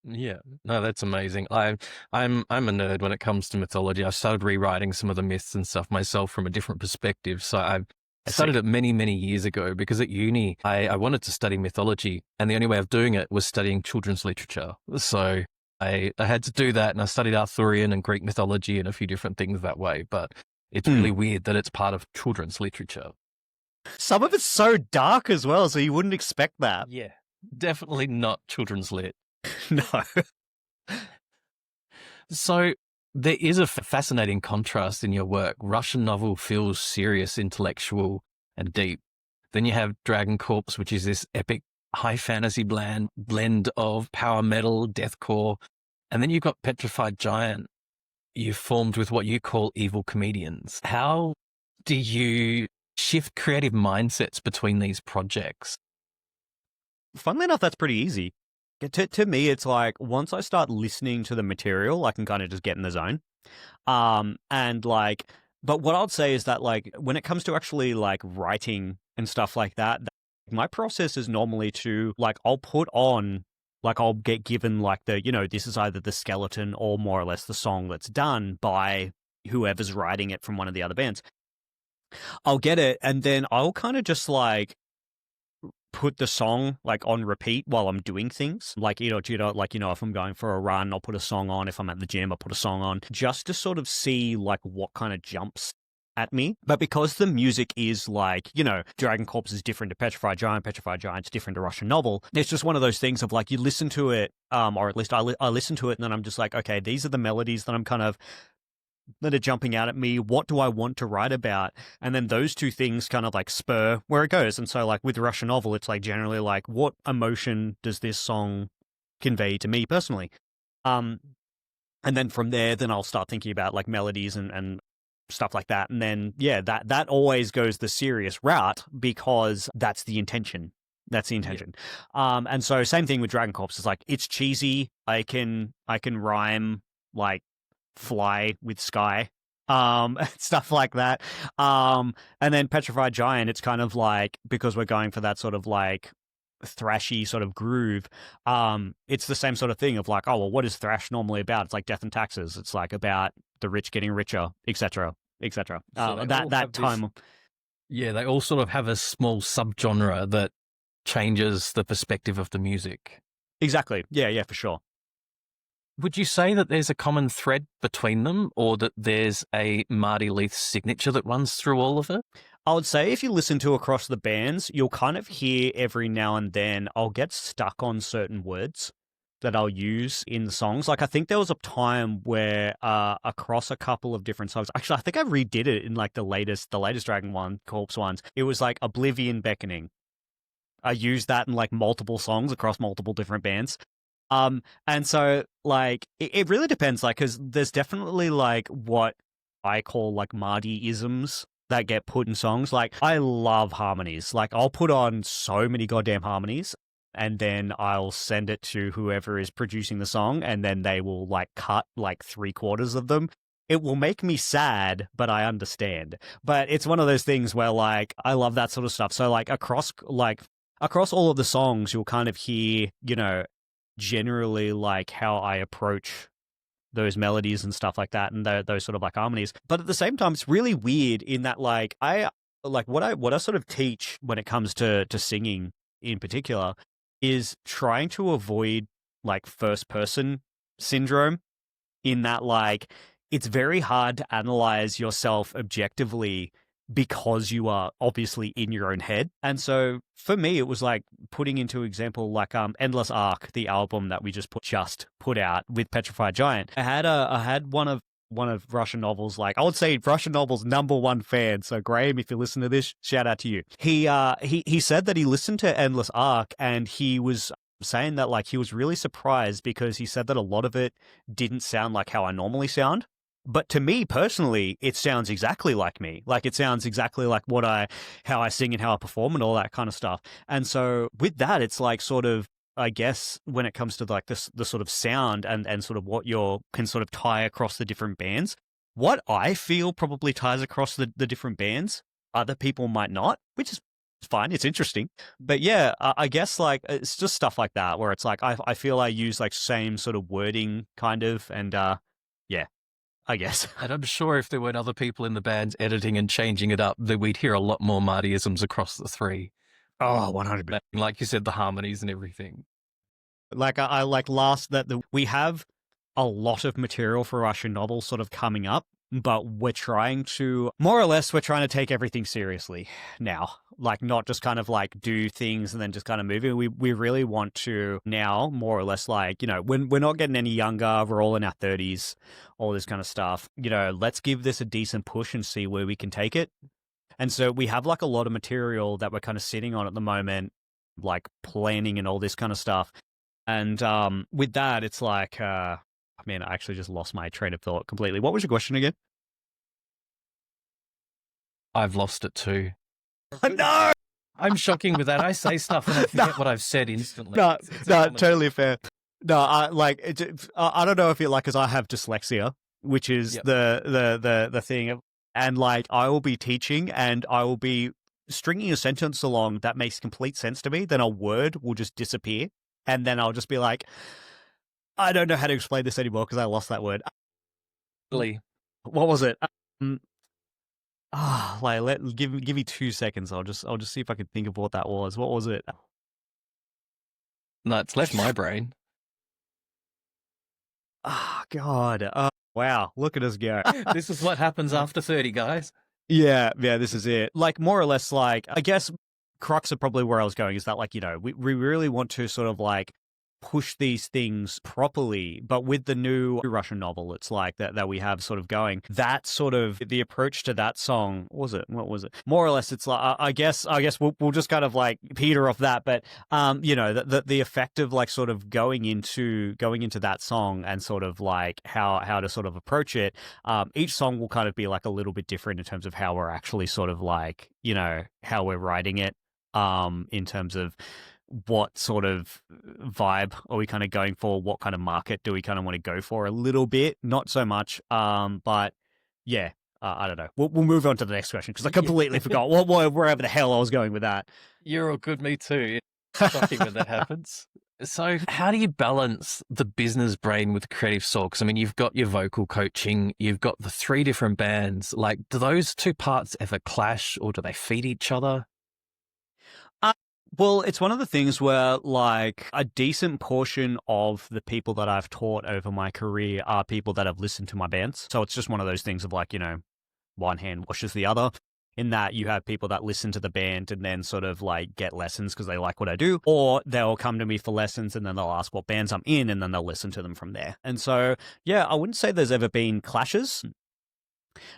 Yeah, no, that's amazing. I'm a nerd when it comes to mythology. I started rewriting some of the myths and stuff myself from a different perspective. So I started it many, many years ago because at uni I wanted to study mythology, and the only way of doing it was studying children's literature. So I had to do that, and I studied Arthurian and Greek mythology and a few different things that way. But it's really weird that it's part of children's literature. Some of it's so dark as well, so you wouldn't expect that. Yeah, definitely not children's lit. No. So there is a fascinating contrast in your work. Russian novel feels serious, intellectual, and deep. Then you have Dragon Corpse, which is this epic high fantasy blend of power metal, deathcore. And then you've got Petrified Giant. You formed with what you call evil comedians. How do you shift creative mindsets between these projects? Funnily enough, that's pretty easy. To me, it's like once I start listening to the material, I can kind of just get in the zone. And like, but what I'd say is that like when it comes to actually like writing and stuff like that, my process is normally to like, I'll put on, like I'll get given like this is either the skeleton or more or less the song that's done by whoever's writing it from one of the other bands. I'll get it, and then I'll kind of just like put the song like on repeat while I'm doing things. Like, if I'm going for a run, I'll put a song on. If I'm at the gym, I'll put a song on just to sort of see like what kind of jumps at me. But because the music is like, Dragon Corpse is different to Petrified Giant's different to Russian Novel. It's just one of those things of like, you listen to it, or at least I listen to it, and then I'm just like, okay, these are the melodies that I'm kind of that are jumping out at me. What do I want to write about? And then those two things kind of like spur where it goes. And so like with Russian Novel, it's like generally like, what emotion does this song convey to me personally? And then from there, then I'll start thinking about like melodies and stuff like that. And then, yeah, that always goes the serious route because that's the intention. That's the intention. Yeah. And so same thing with Dragon Corpse. It's like, it's cheesy. I can rhyme like fly with sky, stuff like that. And then Petrified Giant, it's kind of like, because we're going for that sort of like thrashy sort of groove, it's the same sort of thing of like, oh, well, what is thrash normally about? It's like death and taxes. It's like about the rich getting richer, etc., etc. So that time. Yeah, they all sort of have a small subgenre that changes the perspective of the music. Exactly. Yeah, for sure. Would you say that there's a common thread between them, or that there's a Marty Leath signature that runs through all of it? I would say if you listen to across the bands, you'll kind of hear every now and then I'll get stuck on certain words that I'll use in the songs. Like I think there was a time where across a couple of different songs, actually I think I redid it in like the latest Dragon one, Corpse ones. It was like Oblivion Beckoning. I used that in like multiple songs across multiple different bands. And so like it really depends, like, because there's definitely like what I call like Mardy-isms that get put in songs. Like I love harmonies. Like I'll put on so many goddamn harmonies and then I'll send it to whoever is producing the song and then they will like cut like 3/4 of them. It will make me sad, but I understand. But it's one of those things where like I love that sort of stuff. So like across all of the songs, you'll kind of hear, you know, generally like how I approach those melodies and stuff like that, and those sort of like harmonies. But at the same time, it's really weird in that like I like what I sort of teach when it comes to singing in particular is trying to avoid like first person syndrome, in that like it's very hard to analyze yourself objectively because you are obviously in your own head. And so for me, it was like putting into example, like Endless Arc, the album that we just put out with Petrified Giant. I had one of Russian Novel's, like I would say Russian Novel's #1 fan. So Graham, if you listen to this, shout out to you. He said that he listened to Endless Arc and he was saying that like he was really surprised because he said that a lot of it didn't sound like how I normally sound. But to me personally, it sounds exactly like me. Like it sounds exactly like how I sing and how I perform and all that kind of stuff. And so with that, it's like sort of, I guess when it comes to like this, the sort of sound and sort of what you can sort of tie across the different bands, what I feel probably ties across the different bands, other people might not, which is fine. It's interesting. But yeah, I guess like it's just stuff like that where it's like I feel I use like same sort of wording kind of, and yeah. I guess. And I'm sure if there weren't other people in the band editing and changing it up, that we'd hear a lot more Mardy-isms across the three. Oh, 100%. Like you said, the harmonies and everything. Like I like we have a lot of material for Russian Novel sort of coming up, but we're trying to take everything seriously now. Like not just kind of like do things and then just kind of move it. We really want to now more or less like, you know, when we're not getting any younger, we're all in our 30s, all this kind of stuff. You know, let's give this a decent push and see where we can take it. And so we have like a lot of material that we're kind of sitting on at the moment, like planning and all this kind of stuff. And with that, it's like, man, I actually just lost my train of thought completely. What was your question again? I've lost it too. No! I'm shocking with that. I say stuff and I forget what I've said instantly. No, totally fair. No, I don't know if it like, because I have dyslexia, which is the thing. And like, I will be teaching and I will be stringing a sentence along that makes complete sense to me. Then a word will just disappear. And then I'll just be like, I don't know how to explain this anymore because I lost that word. Really? What was it? Give me 2 seconds. I'll just see if I can think of what that was. What was it? No, it's left my brain. Oh, God. Wow. Look at us go. This is what happens after 30, guys. Yeah, this is it. Like, more or less, like, I guess crux of probably where I was going is that, like, you know, we really want to sort of, like, push these things properly, but with the new Russian Novel, it's like that we have sort of going, that sort of the approach to that song, what was it? More or less, it's like, I guess we'll just kind of like peter off that, but you know, the effect of like sort of going into that song and sort of like how to sort of approach it. Each song will kind of be like a little bit different in terms of how we're actually sort of like, you know, how we're writing it, in terms of what sort of vibe are we kind of going for? What kind of market do we kind of want to go for a little bit? Not so much. But yeah, I don't know. We'll move on to the next question because I completely forgot wherever the hell I was going with that. You're all good. Me too. It's shocking when that happens. So how do you balance the business brain with the creative soul? Because I mean, you've got your vocal coaching, you've got the 3 different bands. Like, do those 2 parts ever clash or do they feed each other? Well, it's one of the things where, like, a decent portion of the people that I've taught over my career are people that have listened to my bands. So it's just one of those things of, like, you know, one hand washes the other. in that you have people that listen to the band and then sort of like get lessons because they like what I do, or they'll come to me for lessons and then they'll ask what bands I'm in and then they'll listen to them from there. And so, yeah, I wouldn't say there's ever been clashes.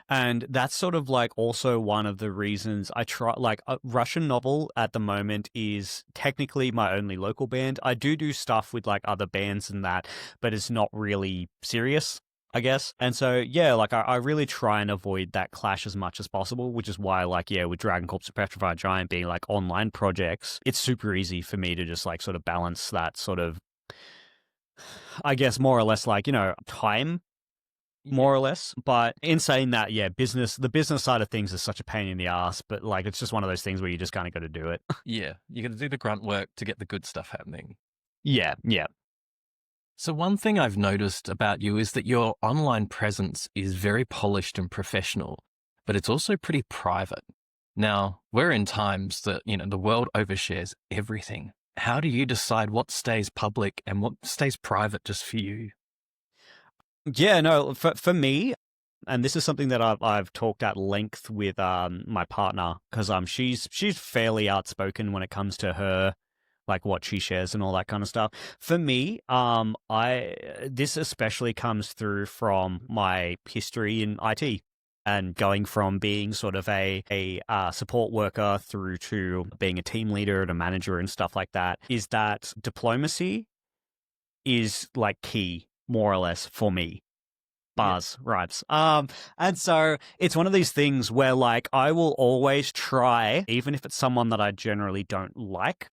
And that's sort of like also one of the reasons I try, like a Russian Novel at the moment is technically my only local band. I do stuff with like other bands and that, but it's not really serious, I guess. And so, yeah, like I really try and avoid that clash as much as possible, which is why, like, yeah, with Dragon Corps and Petrified Giant being like online projects, it's super easy for me to just like sort of balance that sort of, I guess, more or less like, time, more or less. But in saying that, yeah, the business side of things is such a pain in the ass, but like it's just one of those things where you just kind of got to do it. Yeah, you got to do the grunt work to get the good stuff happening. Yeah. So one thing I've noticed about you is that your online presence is very polished and professional, but it's also pretty private. Now, we're in times that, the world overshares everything. How do you decide what stays public and what stays private just for you? Yeah, no, for me, and this is something that I've talked at length with my partner, because she's fairly outspoken when it comes to her, like what she shares and all that kind of stuff. For me, this especially comes through from my history in IT and going from being sort of a support worker through to being a team leader and a manager and stuff like that, is that diplomacy is like key, more or less, for me. Bars, rhymes. And so it's one of these things where like I will always try, even if it's someone that I generally don't like,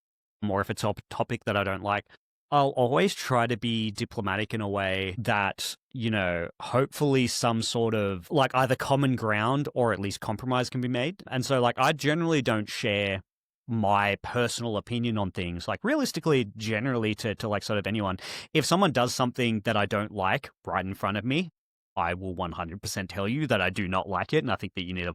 or if it's a topic that I don't like, I'll always try to be diplomatic in a way that, hopefully some sort of like either common ground or at least compromise can be made. And so like I generally don't share my personal opinion on things, like realistically, generally to like sort of anyone. If someone does something that I don't like right in front of me, I will 100% tell you that I do not like it. And I think that you need to,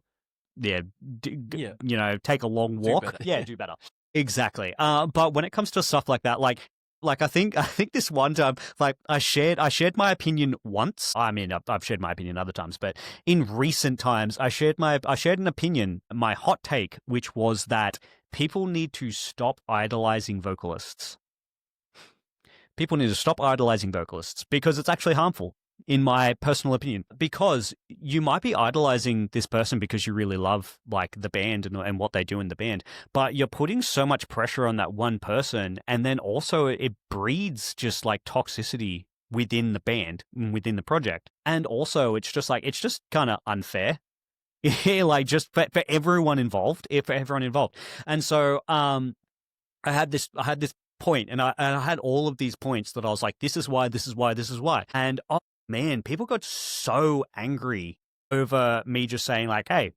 take a long walk. Do better. Exactly. But when it comes to stuff like that, like I think this one time, like I shared my opinion once. I mean, I've shared my opinion other times, but in recent times, I shared an opinion, my hot take, which was that people need to stop idolizing vocalists. People need to stop idolizing vocalists because it's actually harmful, in my personal opinion, because you might be idolizing this person because you really love like the band and what they do in the band, but you're putting so much pressure on that one person, and then also it breeds just like toxicity within the band, within the project, and also it's just kind of unfair. Yeah, like just for everyone involved, and so I had this point, and I had all of these points that I was like, this is why, and man, people got so angry over me just saying like, hey,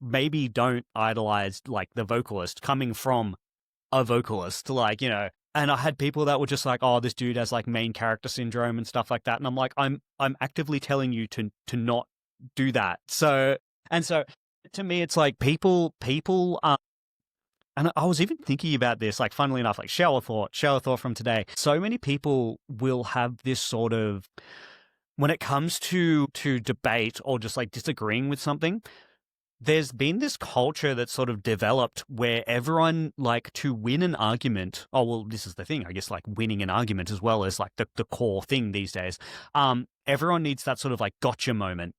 maybe don't idolize like the vocalist, coming from a vocalist, like, and I had people that were just like, oh, this dude has like main character syndrome and stuff like that. And I'm like, I'm actively telling you to not do that. So to me, it's like people, and I was even thinking about this, like, funnily enough, like shower thought from today. So many people will have this sort of, when it comes to debate or just like disagreeing with something, there's been this culture that's sort of developed where everyone, like, to win an argument, oh, well, this is the thing, I guess, like winning an argument as well as like the core thing these days. Everyone needs that sort of like gotcha moment.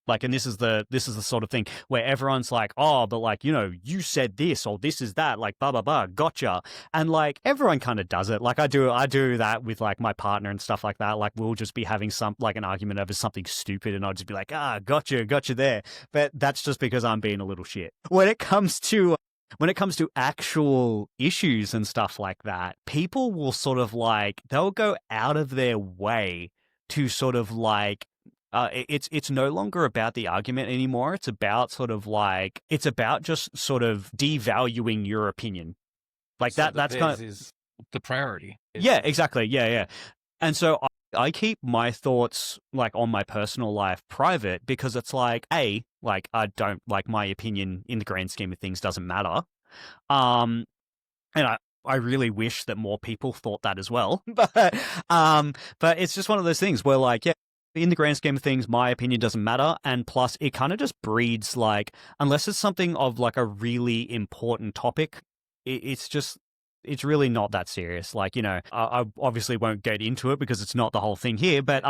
Like, and this is the sort of thing where everyone's like, oh, but like, you said this or this is that, like, blah, blah, blah, gotcha. And like, everyone kind of does it. Like I do that with like my partner and stuff like that. Like we'll just be having like an argument over something stupid and I'll just be like, gotcha there. But that's just because I'm being a little shit. When it comes to actual issues and stuff like that, people will sort of like, they'll go out of their way to sort of like, it's no longer about the argument anymore. It's about just sort of devaluing your opinion. Like so that's kind of is the priority. Yeah, exactly. Yeah. And so I keep my thoughts like on my personal life private because it's like, like I don't like my opinion in the grand scheme of things doesn't matter. And I really wish that more people thought that as well. But it's just one of those things where like, yeah, in the grand scheme of things, my opinion doesn't matter. And plus, it kind of just breeds like, unless it's something of like a really important topic, it's really not that serious. Like, I obviously won't get into it because it's not the whole thing here. But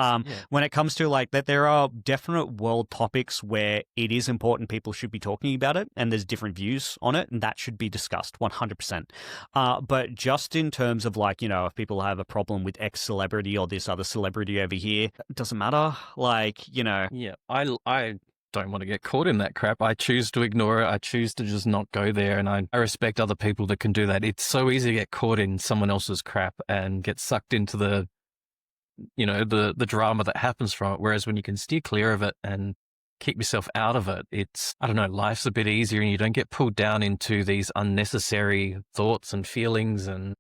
when it comes to like that, there are definite world topics where it is important. People should be talking about it, and there's different views on it, and that should be discussed 100%. But just in terms of like, if people have a problem with X celebrity or this other celebrity over here, it doesn't matter. Like, Yeah, I don't want to get caught in that crap. I choose to ignore it. I choose to just not go there, and I respect other people that can do that. It's so easy to get caught in someone else's crap and get sucked into the drama that happens from it. Whereas when you can steer clear of it and keep yourself out of it, it's, I don't know, life's a bit easier, and you don't get pulled down into these unnecessary thoughts and feelings. And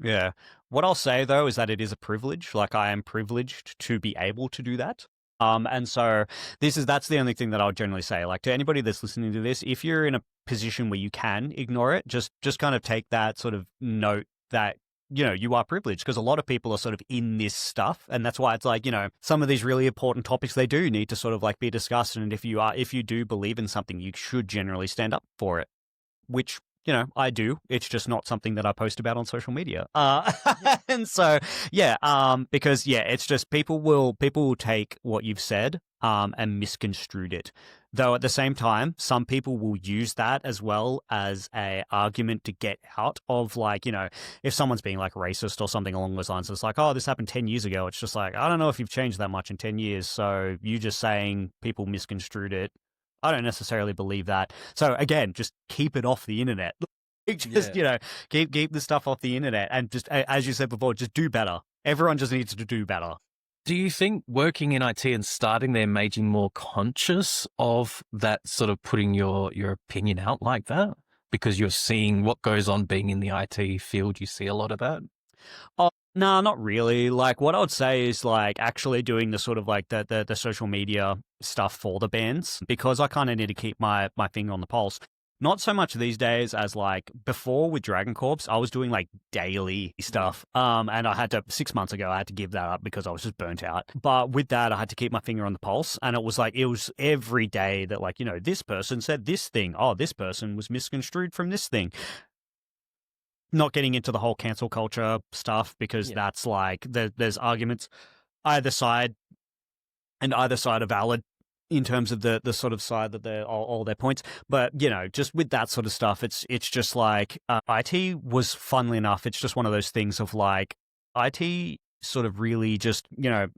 yeah. What I'll say though is that it is a privilege. Like, I am privileged to be able to do that. And so that's the only thing that I'll generally say. Like, to anybody that's listening to this, if you're in a position where you can ignore it, just kind of take that sort of note that, you are privileged, because a lot of people are sort of in this stuff. And that's why it's like, some of these really important topics, they do need to sort of like be discussed. And if you do believe in something, you should generally stand up for it, which, I do. It's just not something that I post about on social media. And so, because it's just people will take what you've said and misconstrued it. Though at the same time, some people will use that as well as a argument to get out of, like, if someone's being like racist or something along those lines, it's like, oh, this happened 10 years ago. It's just like, I don't know if you've changed that much in 10 years. So you just saying people misconstrued it, I don't necessarily believe that. So again, just keep it off the internet. Just, keep the stuff off the internet, and just, as you said before, just do better. Everyone just needs to do better. do you think working in IT and starting there made you more conscious of that, sort of putting your opinion out like that? Because you're seeing what goes on being in the IT field, you see a lot of that? Oh, no, not really. Like, what I would say is like actually doing the sort of like the social media stuff for the bands, because I kind of need to keep my finger on the pulse. Not so much these days as like before with Dragon Corps, I was doing like daily stuff. And I had to, 6 months ago, I had to give that up because I was just burnt out. But with that, I had to keep my finger on the pulse. And it was every day that, like, this person said this thing. Oh, this person was misconstrued from this thing. Not getting into the whole cancel culture stuff, because that's like, there's arguments either side, and either side are valid in terms of the sort of side that they're all their points. But, just with that sort of stuff, it's just like, IT was, funnily enough, it's just one of those things of like, IT sort of really just,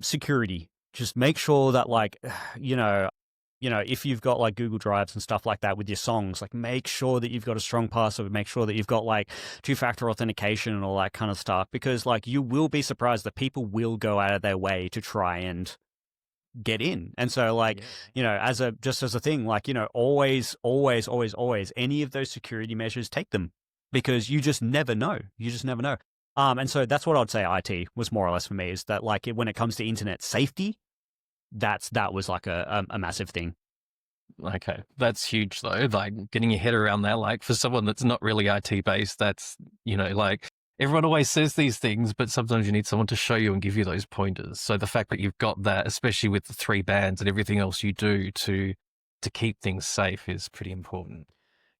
security, just make sure that, like, if you've got like Google Drives and stuff like that with your songs, like make sure that you've got a strong password, make sure that you've got like 2-factor authentication and all that kind of stuff, because like you will be surprised that people will go out of their way to try and get in. And so like, as a thing, like, always, any of those security measures, take them, because you just never know. And so that's what I'd say IT was more or less for me, is that like when it comes to internet safety, that was like a massive thing. Okay, that's huge though. Like getting your head around that, like for someone that's not really IT based, that's, like everyone always says these things, but sometimes you need someone to show you and give you those pointers. So the fact that you've got that, especially with the 3 bands and everything else you do to keep things safe, is pretty important.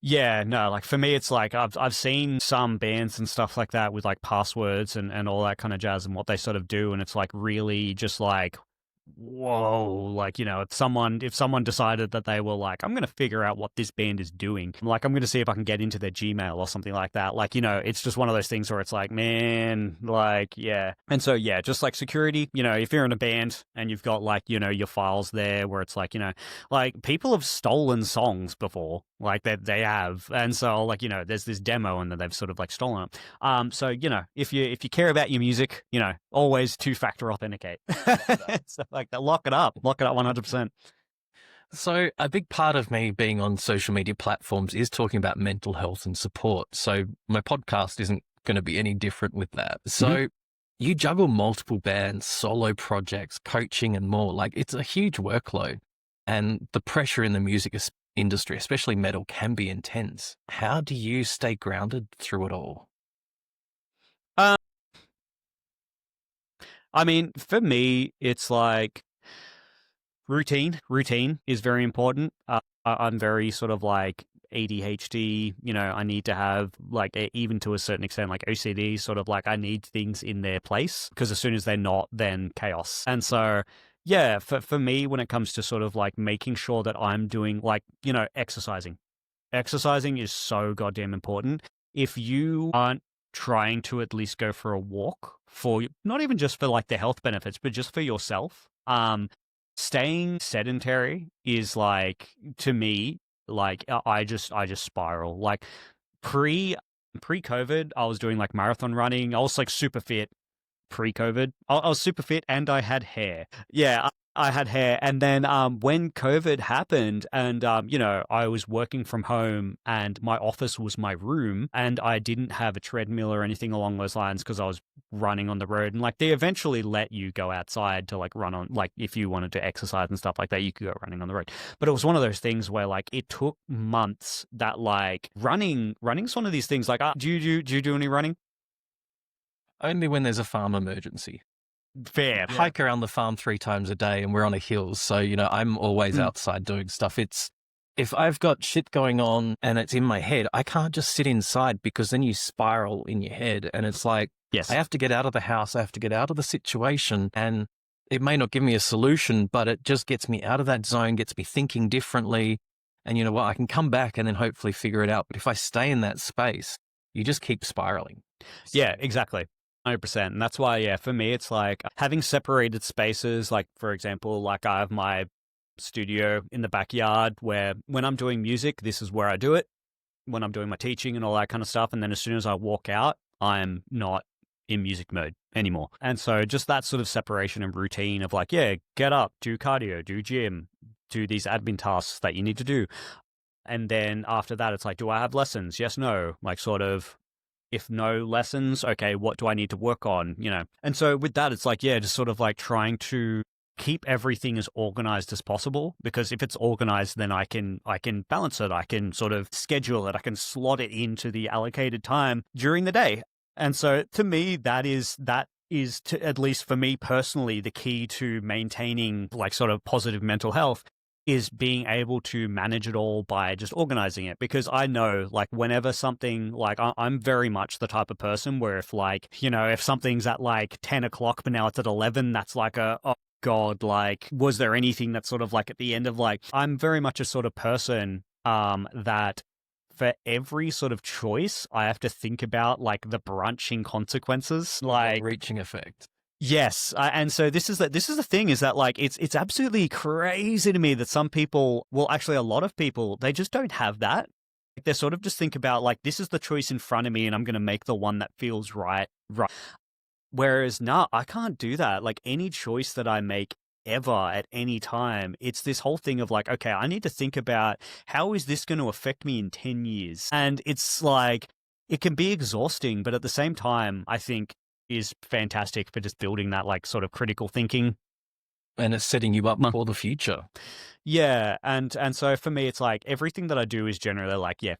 Yeah, no, like for me, it's like I've seen some bands and stuff like that with like passwords and all that kind of jazz and what they sort of do, and it's like really just like, whoa, like, if someone decided that they were like, I'm going to figure out what this band is doing, like, I'm going to see if I can get into their Gmail or something like that. Like, it's just one of those things where it's like, man, like, yeah. And so, yeah, just like security, if you're in a band and you've got like, your files there where it's like, like people have stolen songs before, like they have. And so like, there's this demo and then they've sort of like stolen it. So, if you care about your music, always 2-factor authenticate. Stuff like that. Lock it up 100%. So a big part of me being on social media platforms is talking about mental health and support. So my podcast isn't going to be any different with that. So you juggle multiple bands, solo projects, coaching and more. Like, it's a huge workload, and the pressure in the music industry, especially metal, can be intense. How do you stay grounded through it all? I mean, for me, it's like, Routine is very important. I'm very sort of like ADHD, I need to have like even to a certain extent like OCD, sort of like I need things in their place, because as soon as they're not, then chaos. And so yeah, for me, when it comes to sort of like making sure that I'm doing like, exercising is so goddamn important. If you aren't trying to at least go for a walk, for not even just for like the health benefits, but just for yourself, staying sedentary is like, to me, like I just spiral. Like pre-COVID, I was doing like marathon running. I was like super fit pre-COVID. I was super fit and I had hair. Yeah, I had hair. And then when COVID happened and, I was working from home and my office was my room and I didn't have a treadmill or anything along those lines because I was running on the road. And like they eventually let you go outside to like run on, like if you wanted to exercise and stuff like that, you could go running on the road. But it was one of those things where like it took months that like running's one of these things. Like, do you do any running? Only when there's a farm emergency. Fair. I hike around the farm 3 times a day and we're on a hill. So, I'm always outside doing stuff. If I've got shit going on and it's in my head, I can't just sit inside because then you spiral in your head. And it's like, yes, I have to get out of the house. I have to get out of the situation. And it may not give me a solution, but it just gets me out of that zone, gets me thinking differently. And you know what? I can come back and then hopefully figure it out. But if I stay in that space, you just keep spiraling. Yeah, exactly. 100%. And that's why, yeah, for me, it's like having separated spaces. Like, for example, like I have my studio in the backyard where when I'm doing music, this is where I do it. When I'm doing my teaching and all that kind of stuff. And then as soon as I walk out, I'm not in music mode anymore. And so just that sort of separation and routine of like, yeah, get up, do cardio, do gym, do these admin tasks that you need to do. And then after that, it's like, do I have lessons? Yes, no. Like sort of, if no lessons, okay, what do I need to work on? And so with that, it's like, yeah, just sort of like trying to keep everything as organized as possible, because if it's organized, then I can balance it. I can sort of schedule it. I can slot it into the allocated time during the day. And so to me, that is to, at least for me personally, the key to maintaining like sort of positive mental health is being able to manage it all by just organizing it. Because I know like whenever something like I'm very much the type of person where if like, if something's at like 10 o'clock, but now it's at 11, that's like oh God, like, was there anything that's sort of like at the end of like, I'm very much a sort of person that for every sort of choice, I have to think about like the branching consequences, like reaching effect. Yes, and so this is the thing is that like it's absolutely crazy to me that some people, well, actually a lot of people, they just don't have that. They sort of just think about like, this is the choice in front of me, and I'm going to make the one that feels right. Whereas I can't do that. Like any choice that I make ever at any time, it's this whole thing of like, okay, I need to think about how is this going to affect me in 10 years, and it's like it can be exhausting, but at the same time, I think is fantastic for just building that like sort of critical thinking. And it's setting you up for the future. Yeah. And so for me, it's like everything that I do is generally like, yeah,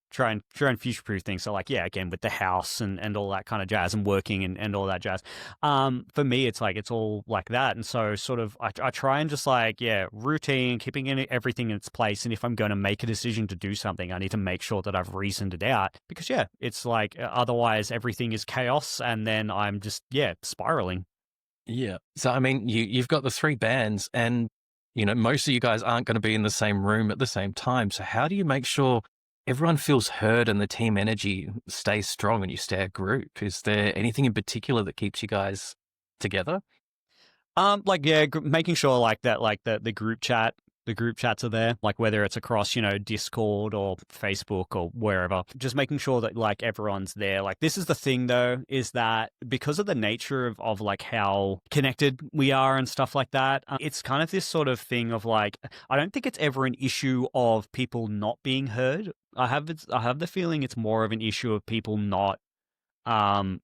try and future-proof things. So like, yeah, again, with the house and all that kind of jazz and working and all that jazz. For me, it's like, it's all like that. And so sort of, I try and just like, yeah, routine, keeping everything in its place. And if I'm going to make a decision to do something, I need to make sure that I've reasoned it out, because yeah, it's like, otherwise everything is chaos. And then I'm just, yeah, spiraling. Yeah. So, I mean, you've got the 3 bands and, most of you guys aren't going to be in the same room at the same time. So how do you make sure everyone feels heard and the team energy stays strong and you stay a group? Is there anything in particular that keeps you guys together? Like, yeah, making sure like that, like the group chats are there, like whether it's across, Discord or Facebook or wherever, just making sure that like everyone's there. Like this is the thing though, is that because of the nature of like how connected we are and stuff like that, it's kind of this sort of thing of like, I don't think it's ever an issue of people not being heard. I have the feeling it's more of an issue of people not, sort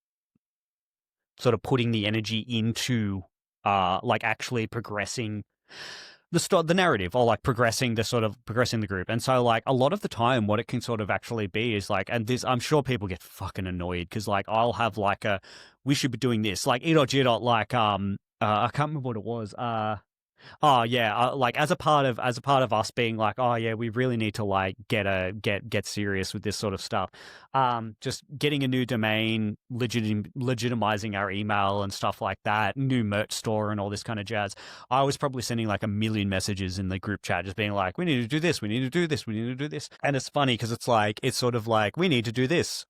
of putting the energy into, like actually progressing the narrative, or like progressing the group. And so like a lot of the time what it can sort of actually be is like, and this, I'm sure people get fucking annoyed because like I'll have like we should be doing this, like like I can't remember what it was. Oh yeah, like as a part of us being like, oh yeah, we really need to like get serious with this sort of stuff. Just getting a new domain, legitimizing our email and stuff like that, new merch store and all this kind of jazz. I was probably sending like a million messages in the group chat, just being like, we need to do this, we need to do this, we need to do this. And it's funny because it's sort of like, we need to do this.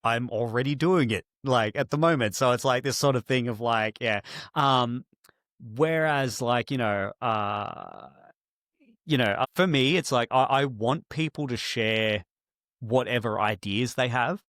I'm already doing it, like at the moment. So it's like this sort of thing of like, yeah. Whereas, like, for me, it's like I want people to share whatever ideas they have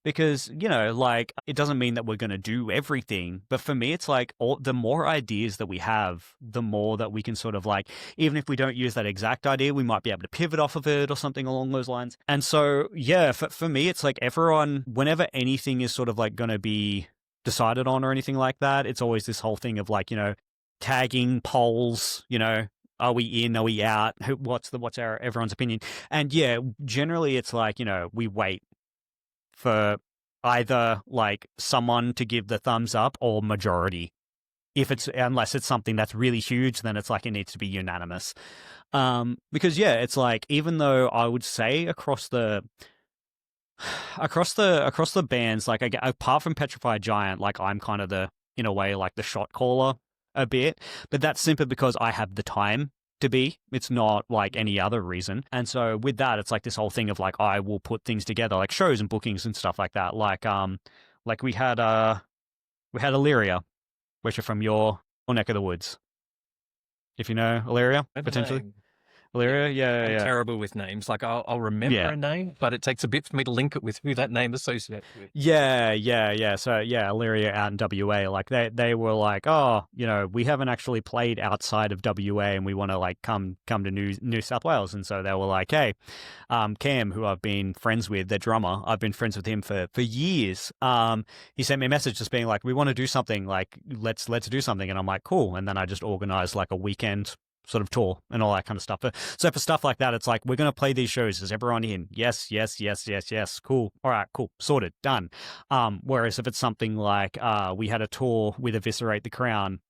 because, like, it doesn't mean that we're going to do everything. But for me, it's like the more ideas that we have, the more that we can sort of like, even if we don't use that exact idea, we might be able to pivot off of it or something along those lines. And so, yeah, for me, it's like everyone, whenever anything is sort of like going to be decided on or anything like that, it's always this whole thing of like, tagging polls, are we in, are we out, what's our everyone's opinion. And yeah, generally it's like, we wait for either like someone to give the thumbs up or majority. Unless it's something that's really huge, then it's like it needs to be unanimous. Because yeah, it's like, even though I would say across the bands, like apart from Petrified Giant, like I'm kind of in a way, like the shot caller a bit, but that's simply because I have the time to be. It's not like any other reason. And so with that, it's like this whole thing of like, I will put things together, like shows and bookings and stuff like that. Like we had Illyria, which are from your neck of the woods. If you know Illyria, potentially. Illyria, yeah. Terrible with names. Like I'll remember a name, but it takes a bit for me to link it with who that name associates with. Yeah. So yeah, Illyria out in WA, like they were like, oh, we haven't actually played outside of WA, and we want to like come to New South Wales, and so they were like, hey, Cam, who I've been friends with, their drummer, I've been friends with him for years. He sent me a message just being like, we want to do something, like let's do something, and I'm like, cool, and then I just organized like a weekend sort of tour and all that kind of stuff. So for stuff like that, it's like, we're going to play these shows. Is everyone in? Yes. Cool. All right, cool. Sorted. Done. Whereas if it's something like, we had a tour with Eviscerate the Crown,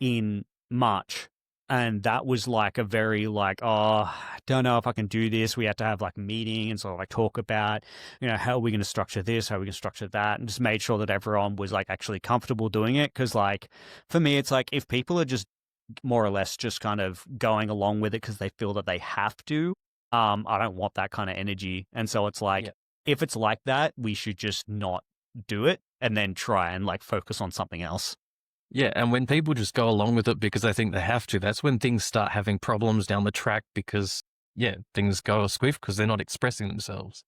in March, and that was like a very like, oh, I don't know if I can do this. We had to have like a meeting and sort of like talk about, how are we going to structure this? How are we going to structure that? And just made sure that everyone was like actually comfortable doing it. Cause like, for me, it's like, if people are just more or less just kind of going along with it because they feel that they have to, I don't want that kind of energy. And so it's like, if it's like that, we should just not do it and then try and like focus on something else. Yeah, and when people just go along with it because they think they have to, that's when things start having problems down the track because, things go squiff because they're not expressing themselves.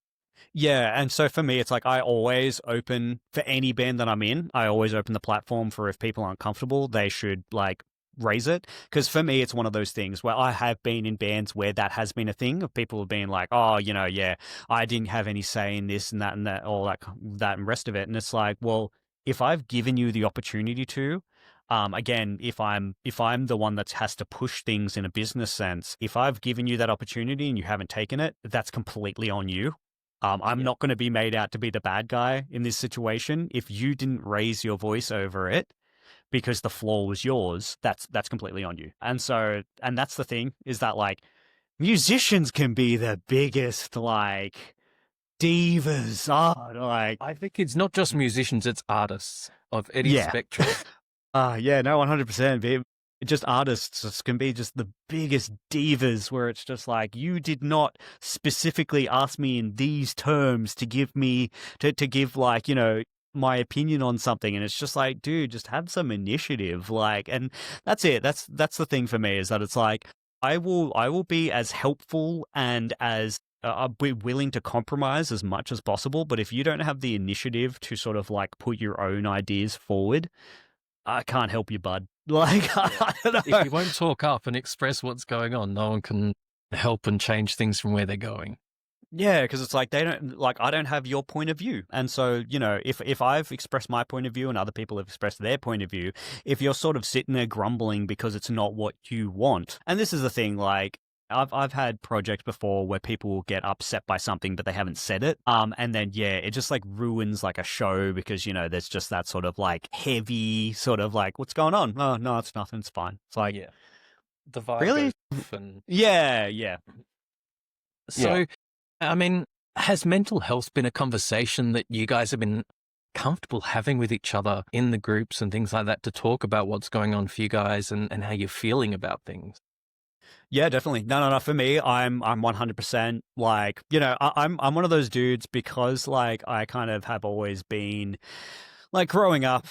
Yeah, and so for me, it's like I always open, for any band that I'm in, I always open the platform for, if people aren't comfortable, they should like raise it. Because for me, it's one of those things where I have been in bands where that has been a thing of people being like, oh, I didn't have any say in this and that, all that and rest of it. And it's like, well, if I've given you the opportunity to, again, if I'm the one that has to push things in a business sense, if I've given you that opportunity and you haven't taken it, that's completely on you. I'm not going to be made out to be the bad guy in this situation. If you didn't raise your voice over it because the flaw was yours, that's completely on you. And that's the thing, is that like musicians can be the biggest like divas. I think it's not just musicians, it's artists of any spectrum. No, 100%. Just artists can be just the biggest divas, where it's just like, you did not specifically ask me in these terms to give me to give like, my opinion on something. And it's just like, dude, just have some initiative. Like, and that's it. That's the thing for me, is that it's like, I will be as helpful and as I'll be willing to compromise as much as possible. But if you don't have the initiative to sort of like put your own ideas forward, I can't help you, bud. Like, I don't know. If you won't talk up and express what's going on, no one can help and change things from where they're going. Yeah, because it's like, I don't have your point of view. And so, if I've expressed my point of view and other people have expressed their point of view, if you're sort of sitting there grumbling because it's not what you want. And this is the thing, like, I've had projects before where people will get upset by something but they haven't said it. And then it just like ruins like a show because, there's just that sort of like heavy sort of like, what's going on? Oh no, it's nothing, it's fine. It's like, Yeah. The vibe really? goes off and Yeah. So, I mean, has mental health been a conversation that you guys have been comfortable having with each other in the groups and things like that to talk about what's going on for you guys and how you're feeling about things? Yeah, definitely. No. For me, I'm 100% like, I'm one of those dudes because like I kind of have always been like growing up,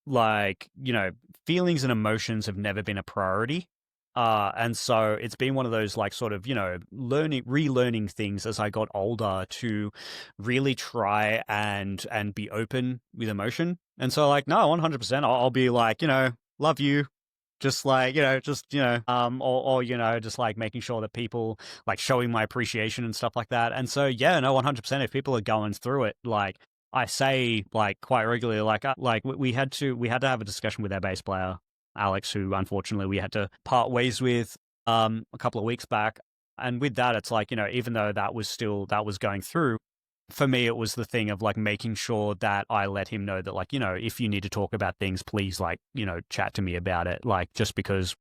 like, feelings and emotions have never been a priority. And so it's been one of those like sort of, relearning things as I got older to really try and be open with emotion. And so like, no, 100%, I'll be like, love you. Just like, just like making sure that people like showing my appreciation and stuff like that. And so, yeah, no, 100%. If people are going through it, like I say, like quite regularly, like we had to have a discussion with our bass player, Alex, who unfortunately we had to part ways with, a couple of weeks back. And with that, it's like, even though that was going through, for me, it was the thing of like making sure that I let him know that like, if you need to talk about things, please like, chat to me about it. Like just because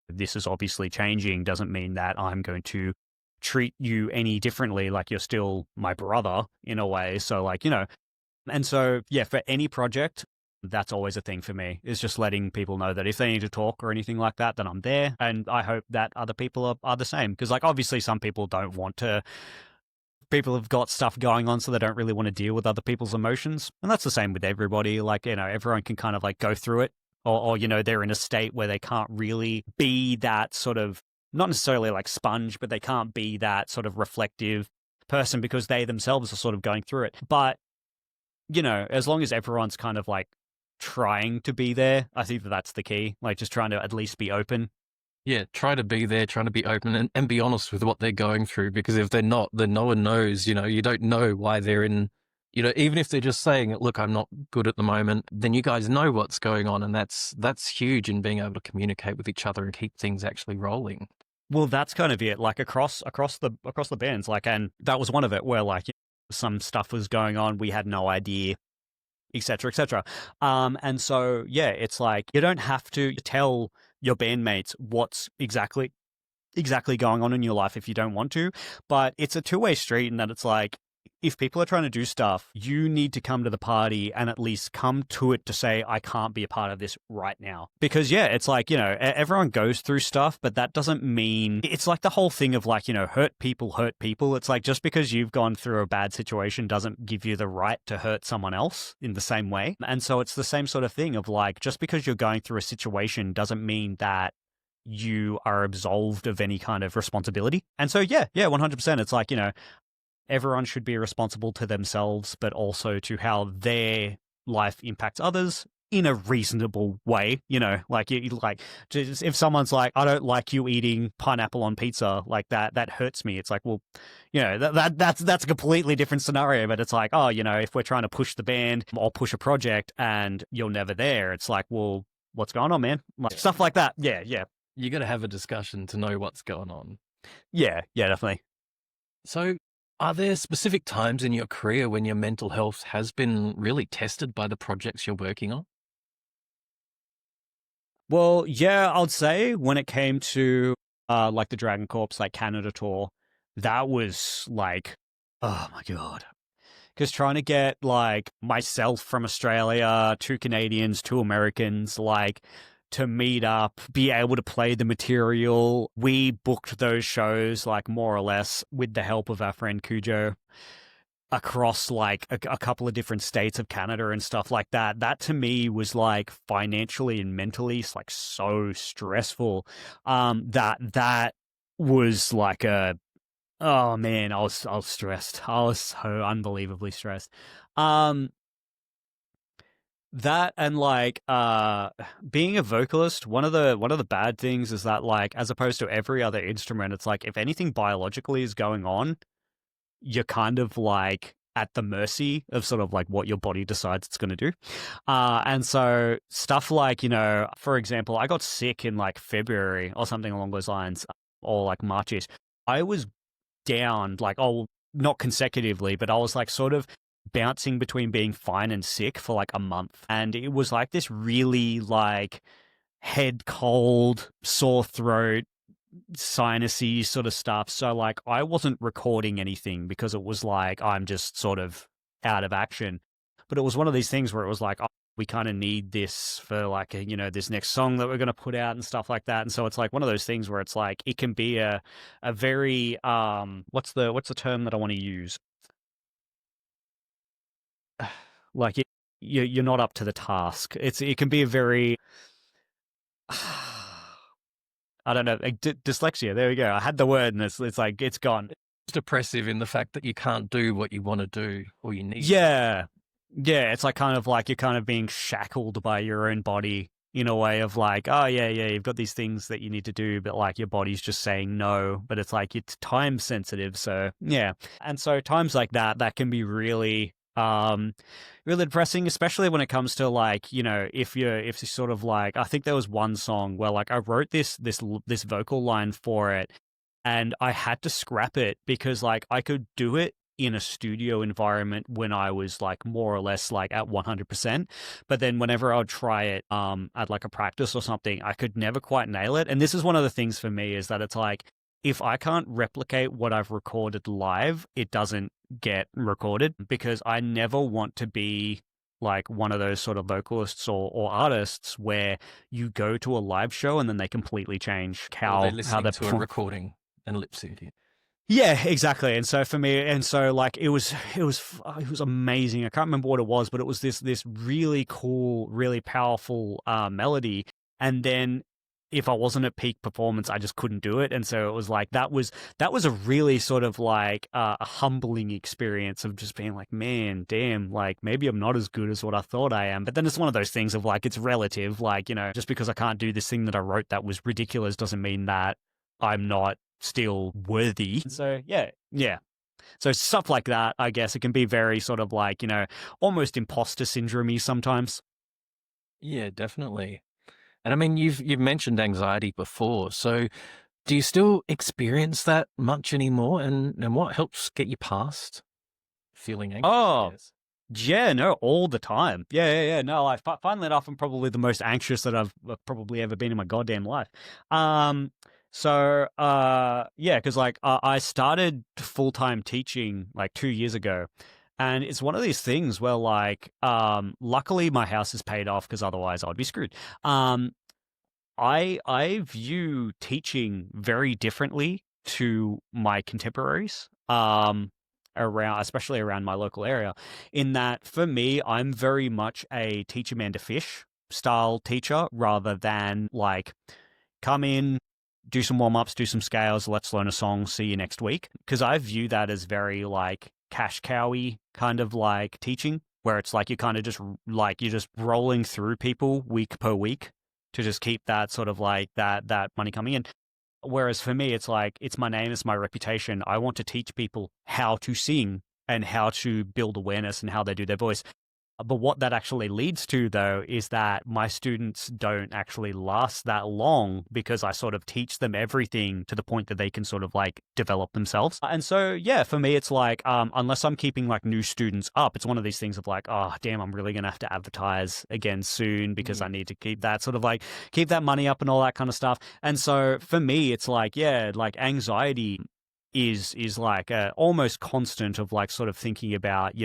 this is obviously changing doesn't mean that I'm going to treat you any differently. Like you're still my brother in a way. So like, and so, yeah, for any project, that's always a thing for me, is just letting people know that if they need to talk or anything like that, then I'm there. And I hope that other people are the same. Because like, obviously some people don't want to, people have got stuff going on, so they don't really want to deal with other people's emotions. And that's the same with everybody. Like, everyone can kind of like go through it or they're in a state where they can't really be that sort of, not necessarily like sponge, but they can't be that sort of reflective person because they themselves are sort of going through it. But, as long as everyone's kind of like trying to be there, I think that's the key. Like just trying to at least be open. Yeah, try to be there, trying to be open and be honest with what they're going through, because if they're not, then no one knows, you don't know why they're in, even if they're just saying, look, I'm not good at the moment, then you guys know what's going on. And that's huge in being able to communicate with each other and keep things actually rolling. Well, that's kind of it, like across the bands, like, and that was one of it where like some stuff was going on, we had no idea, etc., etc. And so, yeah, it's like you don't have to tell your bandmates what's exactly going on in your life if you don't want to, but it's a two-way street in that it's like, if people are trying to do stuff, you need to come to the party and at least come to it to say, I can't be a part of this right now. Because, yeah, it's like, everyone goes through stuff, but that doesn't mean, it's like the whole thing of like, hurt people. It's like just because you've gone through a bad situation doesn't give you the right to hurt someone else in the same way. And so it's the same sort of thing of like, just because you're going through a situation doesn't mean that you are absolved of any kind of responsibility. And so, yeah, 100%. It's like, everyone should be responsible to themselves, but also to how their life impacts others in a reasonable way. Like just if someone's like, I don't like you eating pineapple on pizza, like that hurts me. It's like, well, that's a completely different scenario. But it's like, oh, if we're trying to push the band or push a project and you're never there, it's like, well, what's going on, man? Like stuff like that. Yeah. You got to have a discussion to know what's going on. Yeah, definitely. So, are there specific times in your career when your mental health has been really tested by the projects you're working on? Well, yeah, I'd say when it came to like the Dragon Corps like Canada tour, that was like, oh my God. Because trying to get like myself from Australia, 2 Canadians, 2 Americans, like to meet up, be able to play the material. We booked those shows like more or less with the help of our friend Cujo across like a couple of different states of Canada and stuff like that. That to me was like financially and mentally like so stressful. That was like oh man, I was stressed. I was so unbelievably stressed. That and like being a vocalist, one of the bad things is that like as opposed to every other instrument, it's like if anything biologically is going on, you're kind of like at the mercy of sort of like what your body decides it's going to do. And so stuff like, for example, I got sick in like February or something along those lines, or like Marchish. I was down like, not consecutively, but I was like sort of bouncing between being fine and sick for like a month. And it was like this really like head cold, sore throat, sinusy sort of stuff. So like I wasn't recording anything because it was like I'm just sort of out of action. But it was one of these things where it was like, we kind of need this for like this next song that we're going to put out and stuff like that. And so it's like one of those things where it's like it can be a very what's the term that I want to use? Like you're not up to the task. It can be a very I don't know, like dyslexia. There we go. I had the word, and it's like it's gone. It's depressive in the fact that you can't do what you want to do or you need. Yeah, it's like kind of like you're kind of being shackled by your own body in a way of like, oh yeah, you've got these things that you need to do, but like your body's just saying no. But it's like it's time sensitive, so yeah. And so times like that can be really really depressing, especially when it comes to like, if you're sort of like, I think there was one song where like I wrote this vocal line for it and I had to scrap it because like I could do it in a studio environment when I was like more or less like at 100%. But then whenever I would try it at like a practice or something, I could never quite nail it. And this is one of the things for me is that it's like, if I can't replicate what I've recorded live, it doesn't get recorded because I never want to be like one of those sort of vocalists or artists where you go to a live show and then they completely change how they're listening to a recording and lip syncing. Yeah, exactly. And so for me, like it was amazing. I can't remember what it was, but it was this really cool, really powerful melody. And then if I wasn't at peak performance, I just couldn't do it. And so it was like that was a really sort of like a humbling experience of just being like, man, damn, like maybe I'm not as good as what I thought I am. But then it's one of those things of like it's relative, like, just because I can't do this thing that I wrote that was ridiculous doesn't mean that I'm not still worthy. So yeah. So stuff like that, I guess it can be very sort of like, almost imposter syndrome-y sometimes. Yeah, definitely. And I mean, you've mentioned anxiety before. So do you still experience that much anymore? And what helps get you past feeling anxious? Oh, yeah, no, all the time. Yeah. No, funnily enough, I'm probably the most anxious that I've probably ever been in my goddamn life. So, because like I started full-time teaching like 2 years ago. And it's one of these things where like, luckily my house is paid off because otherwise I'd be screwed. I view teaching very differently to my contemporaries, especially around my local area, in that for me, I'm very much a teach a man to fish style teacher rather than like come in, do some warm-ups, do some scales, let's learn a song, see you next week. Because I view that as very like cash cowy kind of like teaching, where it's like you kind of just like you're just rolling through people week per week to just keep that sort of like that money coming in. Whereas for me, it's like, it's my name, it's my reputation. I want to teach people how to sing and how to build awareness and how they do their voice. But what that actually leads to, though, is that my students don't actually last that long because I sort of teach them everything to the point that they can sort of like develop themselves. And so, yeah, for me, it's like, unless I'm keeping like new students up, it's one of these things of like, oh, damn, I'm really going to have to advertise again soon because I need to keep that sort of like, keep that money up and all that kind of stuff. And so for me, it's like, yeah, like anxiety is like almost constant of like sort of thinking about,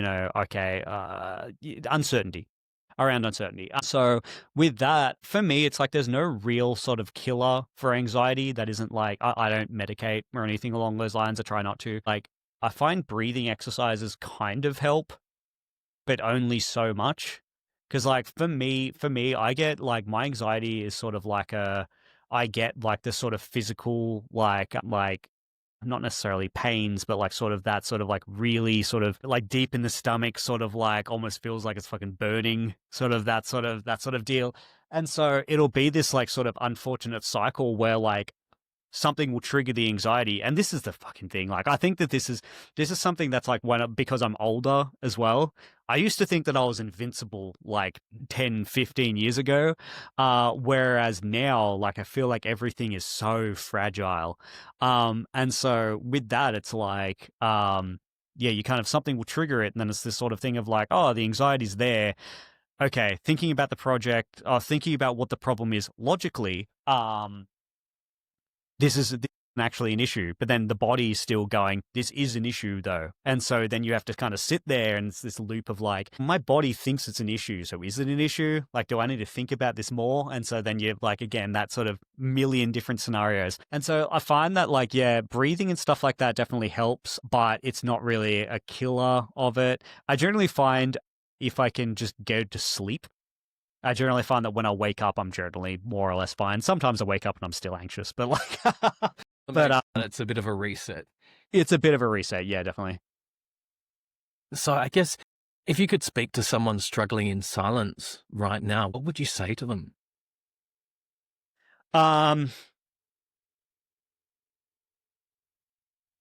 uncertainty, around uncertainty. So with that, for me, it's like there's no real sort of killer for anxiety that isn't like, I don't medicate or anything along those lines. I try not to. Like, I find breathing exercises kind of help, but only so much. Because like for me, I get like my anxiety is sort of like I get like this sort of physical, like not necessarily pains, but like sort of that sort of like really sort of like deep in the stomach, sort of like almost feels like it's fucking burning, sort of that sort of deal. And so it'll be this like sort of unfortunate cycle where like something will trigger the anxiety. And this is the fucking thing. Like, I think that this is something that's like because I'm older as well. I used to think that I was invincible like 10, 15 years ago. Whereas now, like, I feel like everything is so fragile. And so with that, it's like, you kind of, something will trigger it. And then it's this sort of thing of like, oh, the anxiety's there. Okay, thinking about the project, thinking about what the problem is logically, this is actually an issue, but then the body is still going, this is an issue though. And so then you have to kind of sit there, and it's this loop of like, my body thinks it's an issue. So is it an issue? Like, do I need to think about this more? And so then you like, again, that sort of million different scenarios. And so I find that like, breathing and stuff like that definitely helps, but it's not really a killer of it. I generally find if I can just go to sleep, I generally find that when I wake up, I'm generally more or less fine. Sometimes I wake up and I'm still anxious, but like, it's a bit of a reset. It's a bit of a reset. Yeah, definitely. So I guess if you could speak to someone struggling in silence right now, what would you say to them?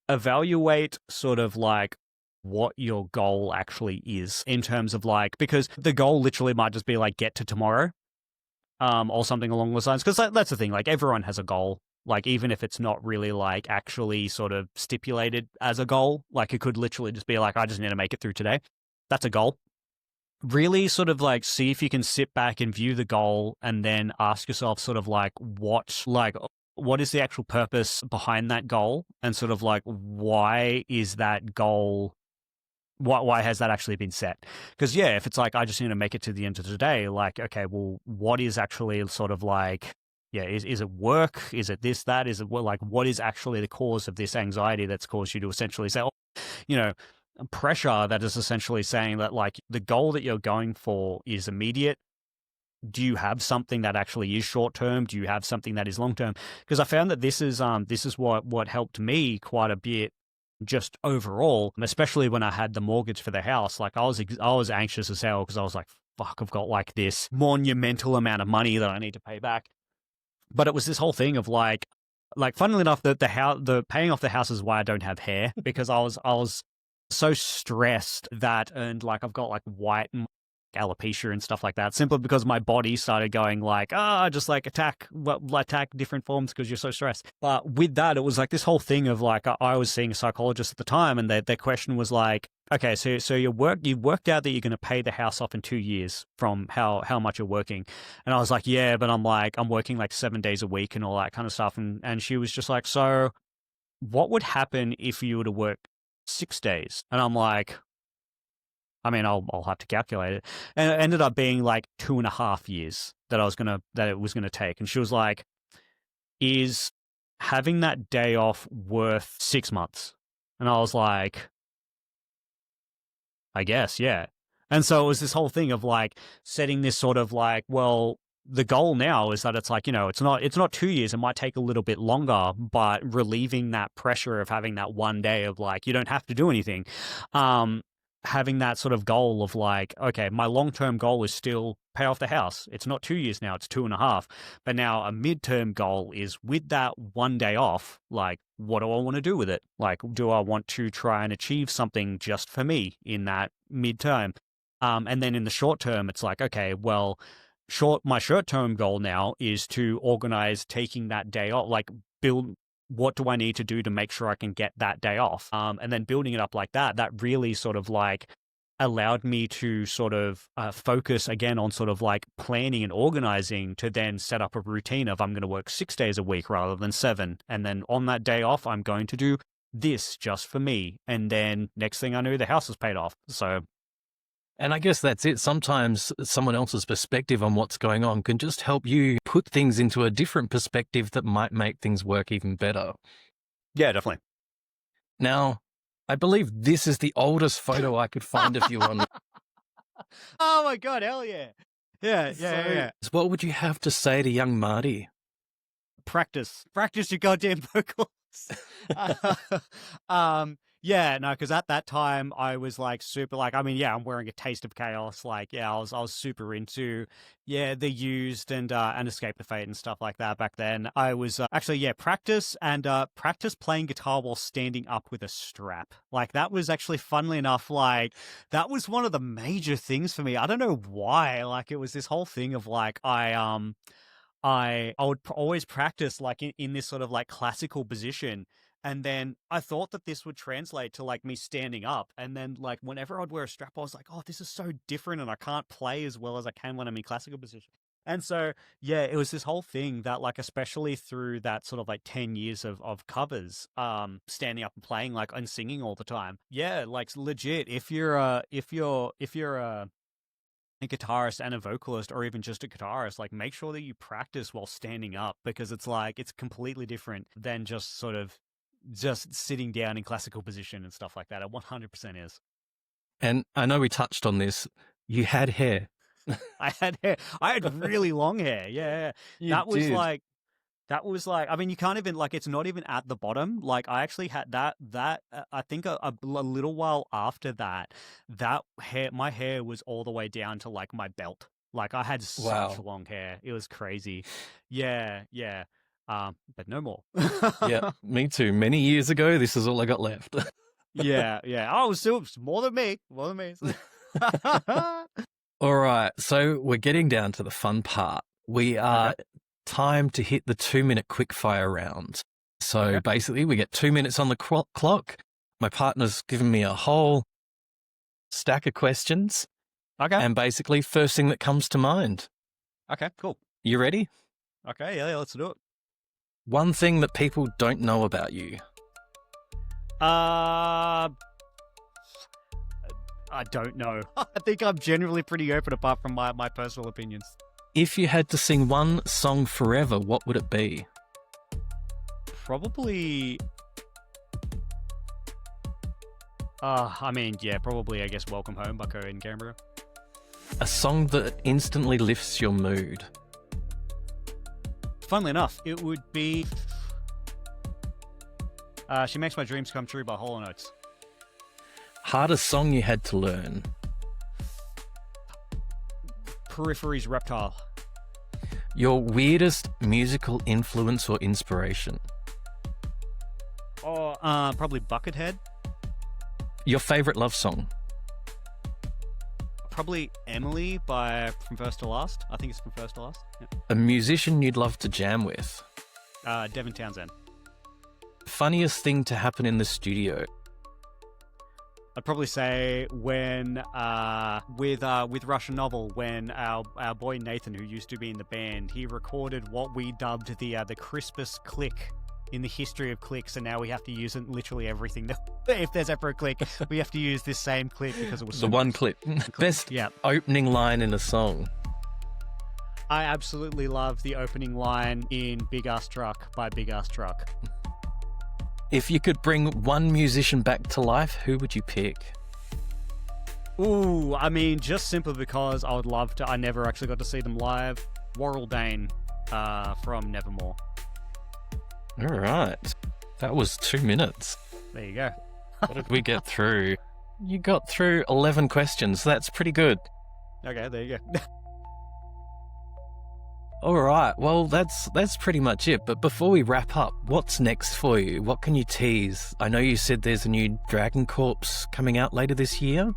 Evaluate sort of like what your goal actually is in terms of like, because the goal literally might just be like get to tomorrow, or something along those lines. Because that's the thing, like everyone has a goal, like even if it's not really like actually sort of stipulated as a goal, like it could literally just be like, I just need to make it through today. That's a goal. Really sort of like see if you can sit back and view the goal and then ask yourself sort of like what is the actual purpose behind that goal, and sort of like why is that goal, why has that actually been set? Because if it's like I just need to make it to the end of the day, like, okay, well, what is actually sort of like, is it work? Is it this, that? Is it what is actually the cause of this anxiety that's caused you to essentially say, pressure that is essentially saying that like the goal that you're going for is immediate. Do you have something that actually is short term? Do you have something that is long term? Because I found that this is what helped me quite a bit. Just overall, especially when I had the mortgage for the house, like I was anxious as hell because I was like, fuck, I've got like this monumental amount of money that I need to pay back. But it was this whole thing of like funnily enough, the paying off the house is why I don't have hair, because I was so stressed that, and like I've got like white alopecia and stuff like that, simply because my body started going like, just like attack different forms because you're so stressed. But with that, it was like this whole thing of like, I was seeing a psychologist at the time, and their question was like, okay, so you've worked out that you're going to pay the house off in 2 years from how much you're working. And I was like, yeah, but I'm working like 7 days a week and all that kind of stuff. And she was just like, so what would happen if you were to work 6 days? And I'm like, I mean, I'll have to calculate it. And it ended up being like 2.5 years that it was gonna take. And she was like, is having that day off worth 6 months? And I was like, I guess, yeah. And so it was this whole thing of like setting this sort of like, well, the goal now is that it's like, it's not 2 years. It might take a little bit longer, but relieving that pressure of having that one day of like, you don't have to do anything. Having that sort of goal of like, okay, my long-term goal is still pay off the house. It's not 2 years now, it's 2.5. But now a midterm goal is with that one day off, like, what do I want to do with it? Like, do I want to try and achieve something just for me in that midterm? And then in the short term, it's like, okay, well, my short-term goal now is to organize taking that day off, like build, what do I need to do to make sure I can get that day off? And then building it up like that really sort of like allowed me to sort of focus again on sort of like planning and organizing to then set up a routine of I'm going to work 6 days a week rather than 7. And then on that day off, I'm going to do this just for me. And then next thing I knew, the house was paid off. So. And I guess that's it. Sometimes someone else's perspective on what's going on can just help you put things into a different perspective that might make things work even better. Yeah, definitely. Now, I believe this is the oldest photo I could find of you on. Oh my God, hell yeah. Yeah. What would you have to say to young Marty? Practice your goddamn vocals. Yeah, no, because at that time I was like super like I mean, yeah, I'm wearing a taste of chaos. Like, yeah, I was super into the used and escape the fate and stuff like that back then. I was actually practice playing guitar while standing up with a strap. Like that was actually funnily enough like that was one of the major things for me. I don't know why. Like it was this whole thing of like I would always practice like in this sort of like classical position. And then I thought that this would translate to like me standing up. And then like whenever I'd wear a strap, I was like, oh, this is so different and I can't play as well as I can when I'm in classical position. And so, yeah, it was this whole thing that like, especially through that sort of like 10 years of covers, standing up and playing like and singing all the time. Yeah, like legit, if you're a guitarist and a vocalist or even just a guitarist, like make sure that you practice while standing up because it's like it's completely different than just sitting down in classical position and stuff like that. It 100% is. And I know we touched on this. You had hair. I had hair. I had really long hair. Yeah. You That was did. like that was like, I mean, you can't even like, it's not even at the bottom. Like, I actually had that. I think a little while after that, that hair, my hair was all the way down to like my belt. Like, I had such Wow. long hair. It was crazy. Yeah, yeah. But no more. Yeah, me too. Many years ago, this is all I got left. Yeah, yeah. Oh, still more than me. More than me. All right. So we're getting down to the fun part. We are time to hit the 2-minute quickfire round. So basically, we get 2 minutes on the clock. My partner's given me a whole stack of questions. Okay. And basically, first thing that comes to mind. Okay, cool. You ready? Okay, yeah, let's do it. One thing that people don't know about you. I don't know. I think I'm generally pretty open apart from my personal opinions. If you had to sing one song forever, what would it be? Probably... probably, I guess, Welcome Home by Coheed and Cambria. A song that instantly lifts your mood. Funnily enough, it would be... She Makes My Dreams Come True by Hall & Oates. Hardest song you had to learn. Periphery's Reptile. Your weirdest musical influence or inspiration. Or probably Buckethead. Your favorite love song. Probably Emily by From First to Last. I think it's From First to Last. Yeah. A musician you'd love to jam with. Devin Townsend. Funniest thing to happen in the studio. I'd probably say when with Russian Novel, when our boy Nathan, who used to be in the band, he recorded what we dubbed the crispest click in the history of clicks, and now we have to use it in literally everything. If there's ever a click, we have to use this same click because it was The one clip. Best opening line in a song. I absolutely love the opening line in Big Ass Truck by Big Ass Truck. If you could bring one musician back to life, who would you pick? Ooh, I mean, just simply because I would love to. I never actually got to see them live. Warrell Dane from Nevermore. All right. That was 2 minutes. There you go. What did we get through? You got through 11 questions. That's pretty good. Okay, there you go. All right. Well, that's pretty much it. But before we wrap up, what's next for you? What can you tease? I know you said there's a new Dragon Corps coming out later this year.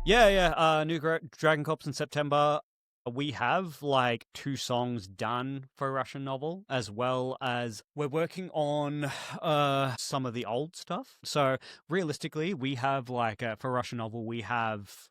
Yeah. New Dragon Corps in September. We have like 2 songs done for Russian Novel, as well as we're working on some of the old stuff. So realistically, we have like for Russian Novel, we have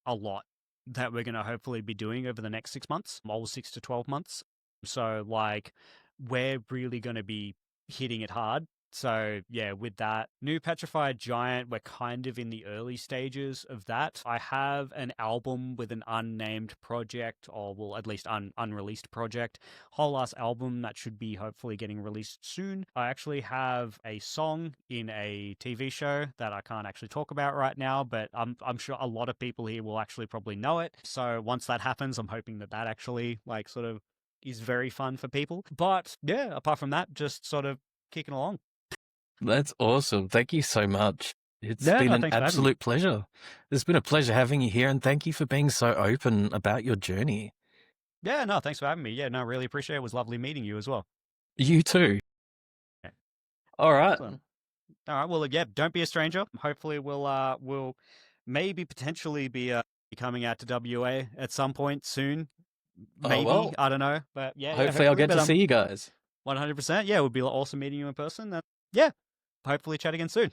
a lot that we're going to hopefully be doing over the next 6 months, all 6 to 12 months. So like we're really going to be hitting it hard. So yeah, with that new Petrified Giant, we're kind of in the early stages of that. I have an album with an unnamed project, or well, at least unreleased project, whole ass album that should be hopefully getting released soon. I actually have a song in a TV show that I can't actually talk about right now, but I'm sure a lot of people here will actually probably know it. So once that happens, I'm hoping that actually like sort of is very fun for people. But yeah, apart from that, just sort of kicking along. That's awesome. Thank you so much. It's Yeah, been no, an thanks for having me. absolute pleasure. It's been a pleasure having you here, and thank you for being so open about your journey. Yeah, no, thanks for having me. Yeah, no, really appreciate it. It was lovely meeting you as well. You too. Okay, All right. excellent. All right, well, yeah, don't be a stranger. Hopefully, we'll maybe potentially be coming out to WA at some point soon. Oh, Maybe, well, I don't know, but yeah, hopefully I'll hopefully. get But to see you guys. 100%. Yeah, it would be awesome meeting you in person. And yeah, hopefully chat again soon.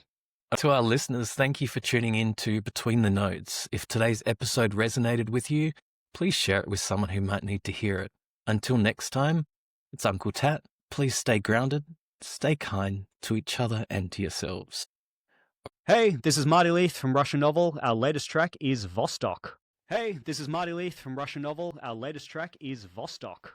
To our listeners, thank you for tuning in to Between the Notes. If today's episode resonated with you, please share it with someone who might need to hear it. Until next time, it's Uncle Tat. Please stay grounded, stay kind to each other and to yourselves. Hey, this is Marty Leath from Russian Novel. Our latest track is Vostok. Hey, this is Marty Leath from Russian Novel. Our latest track is Vostok.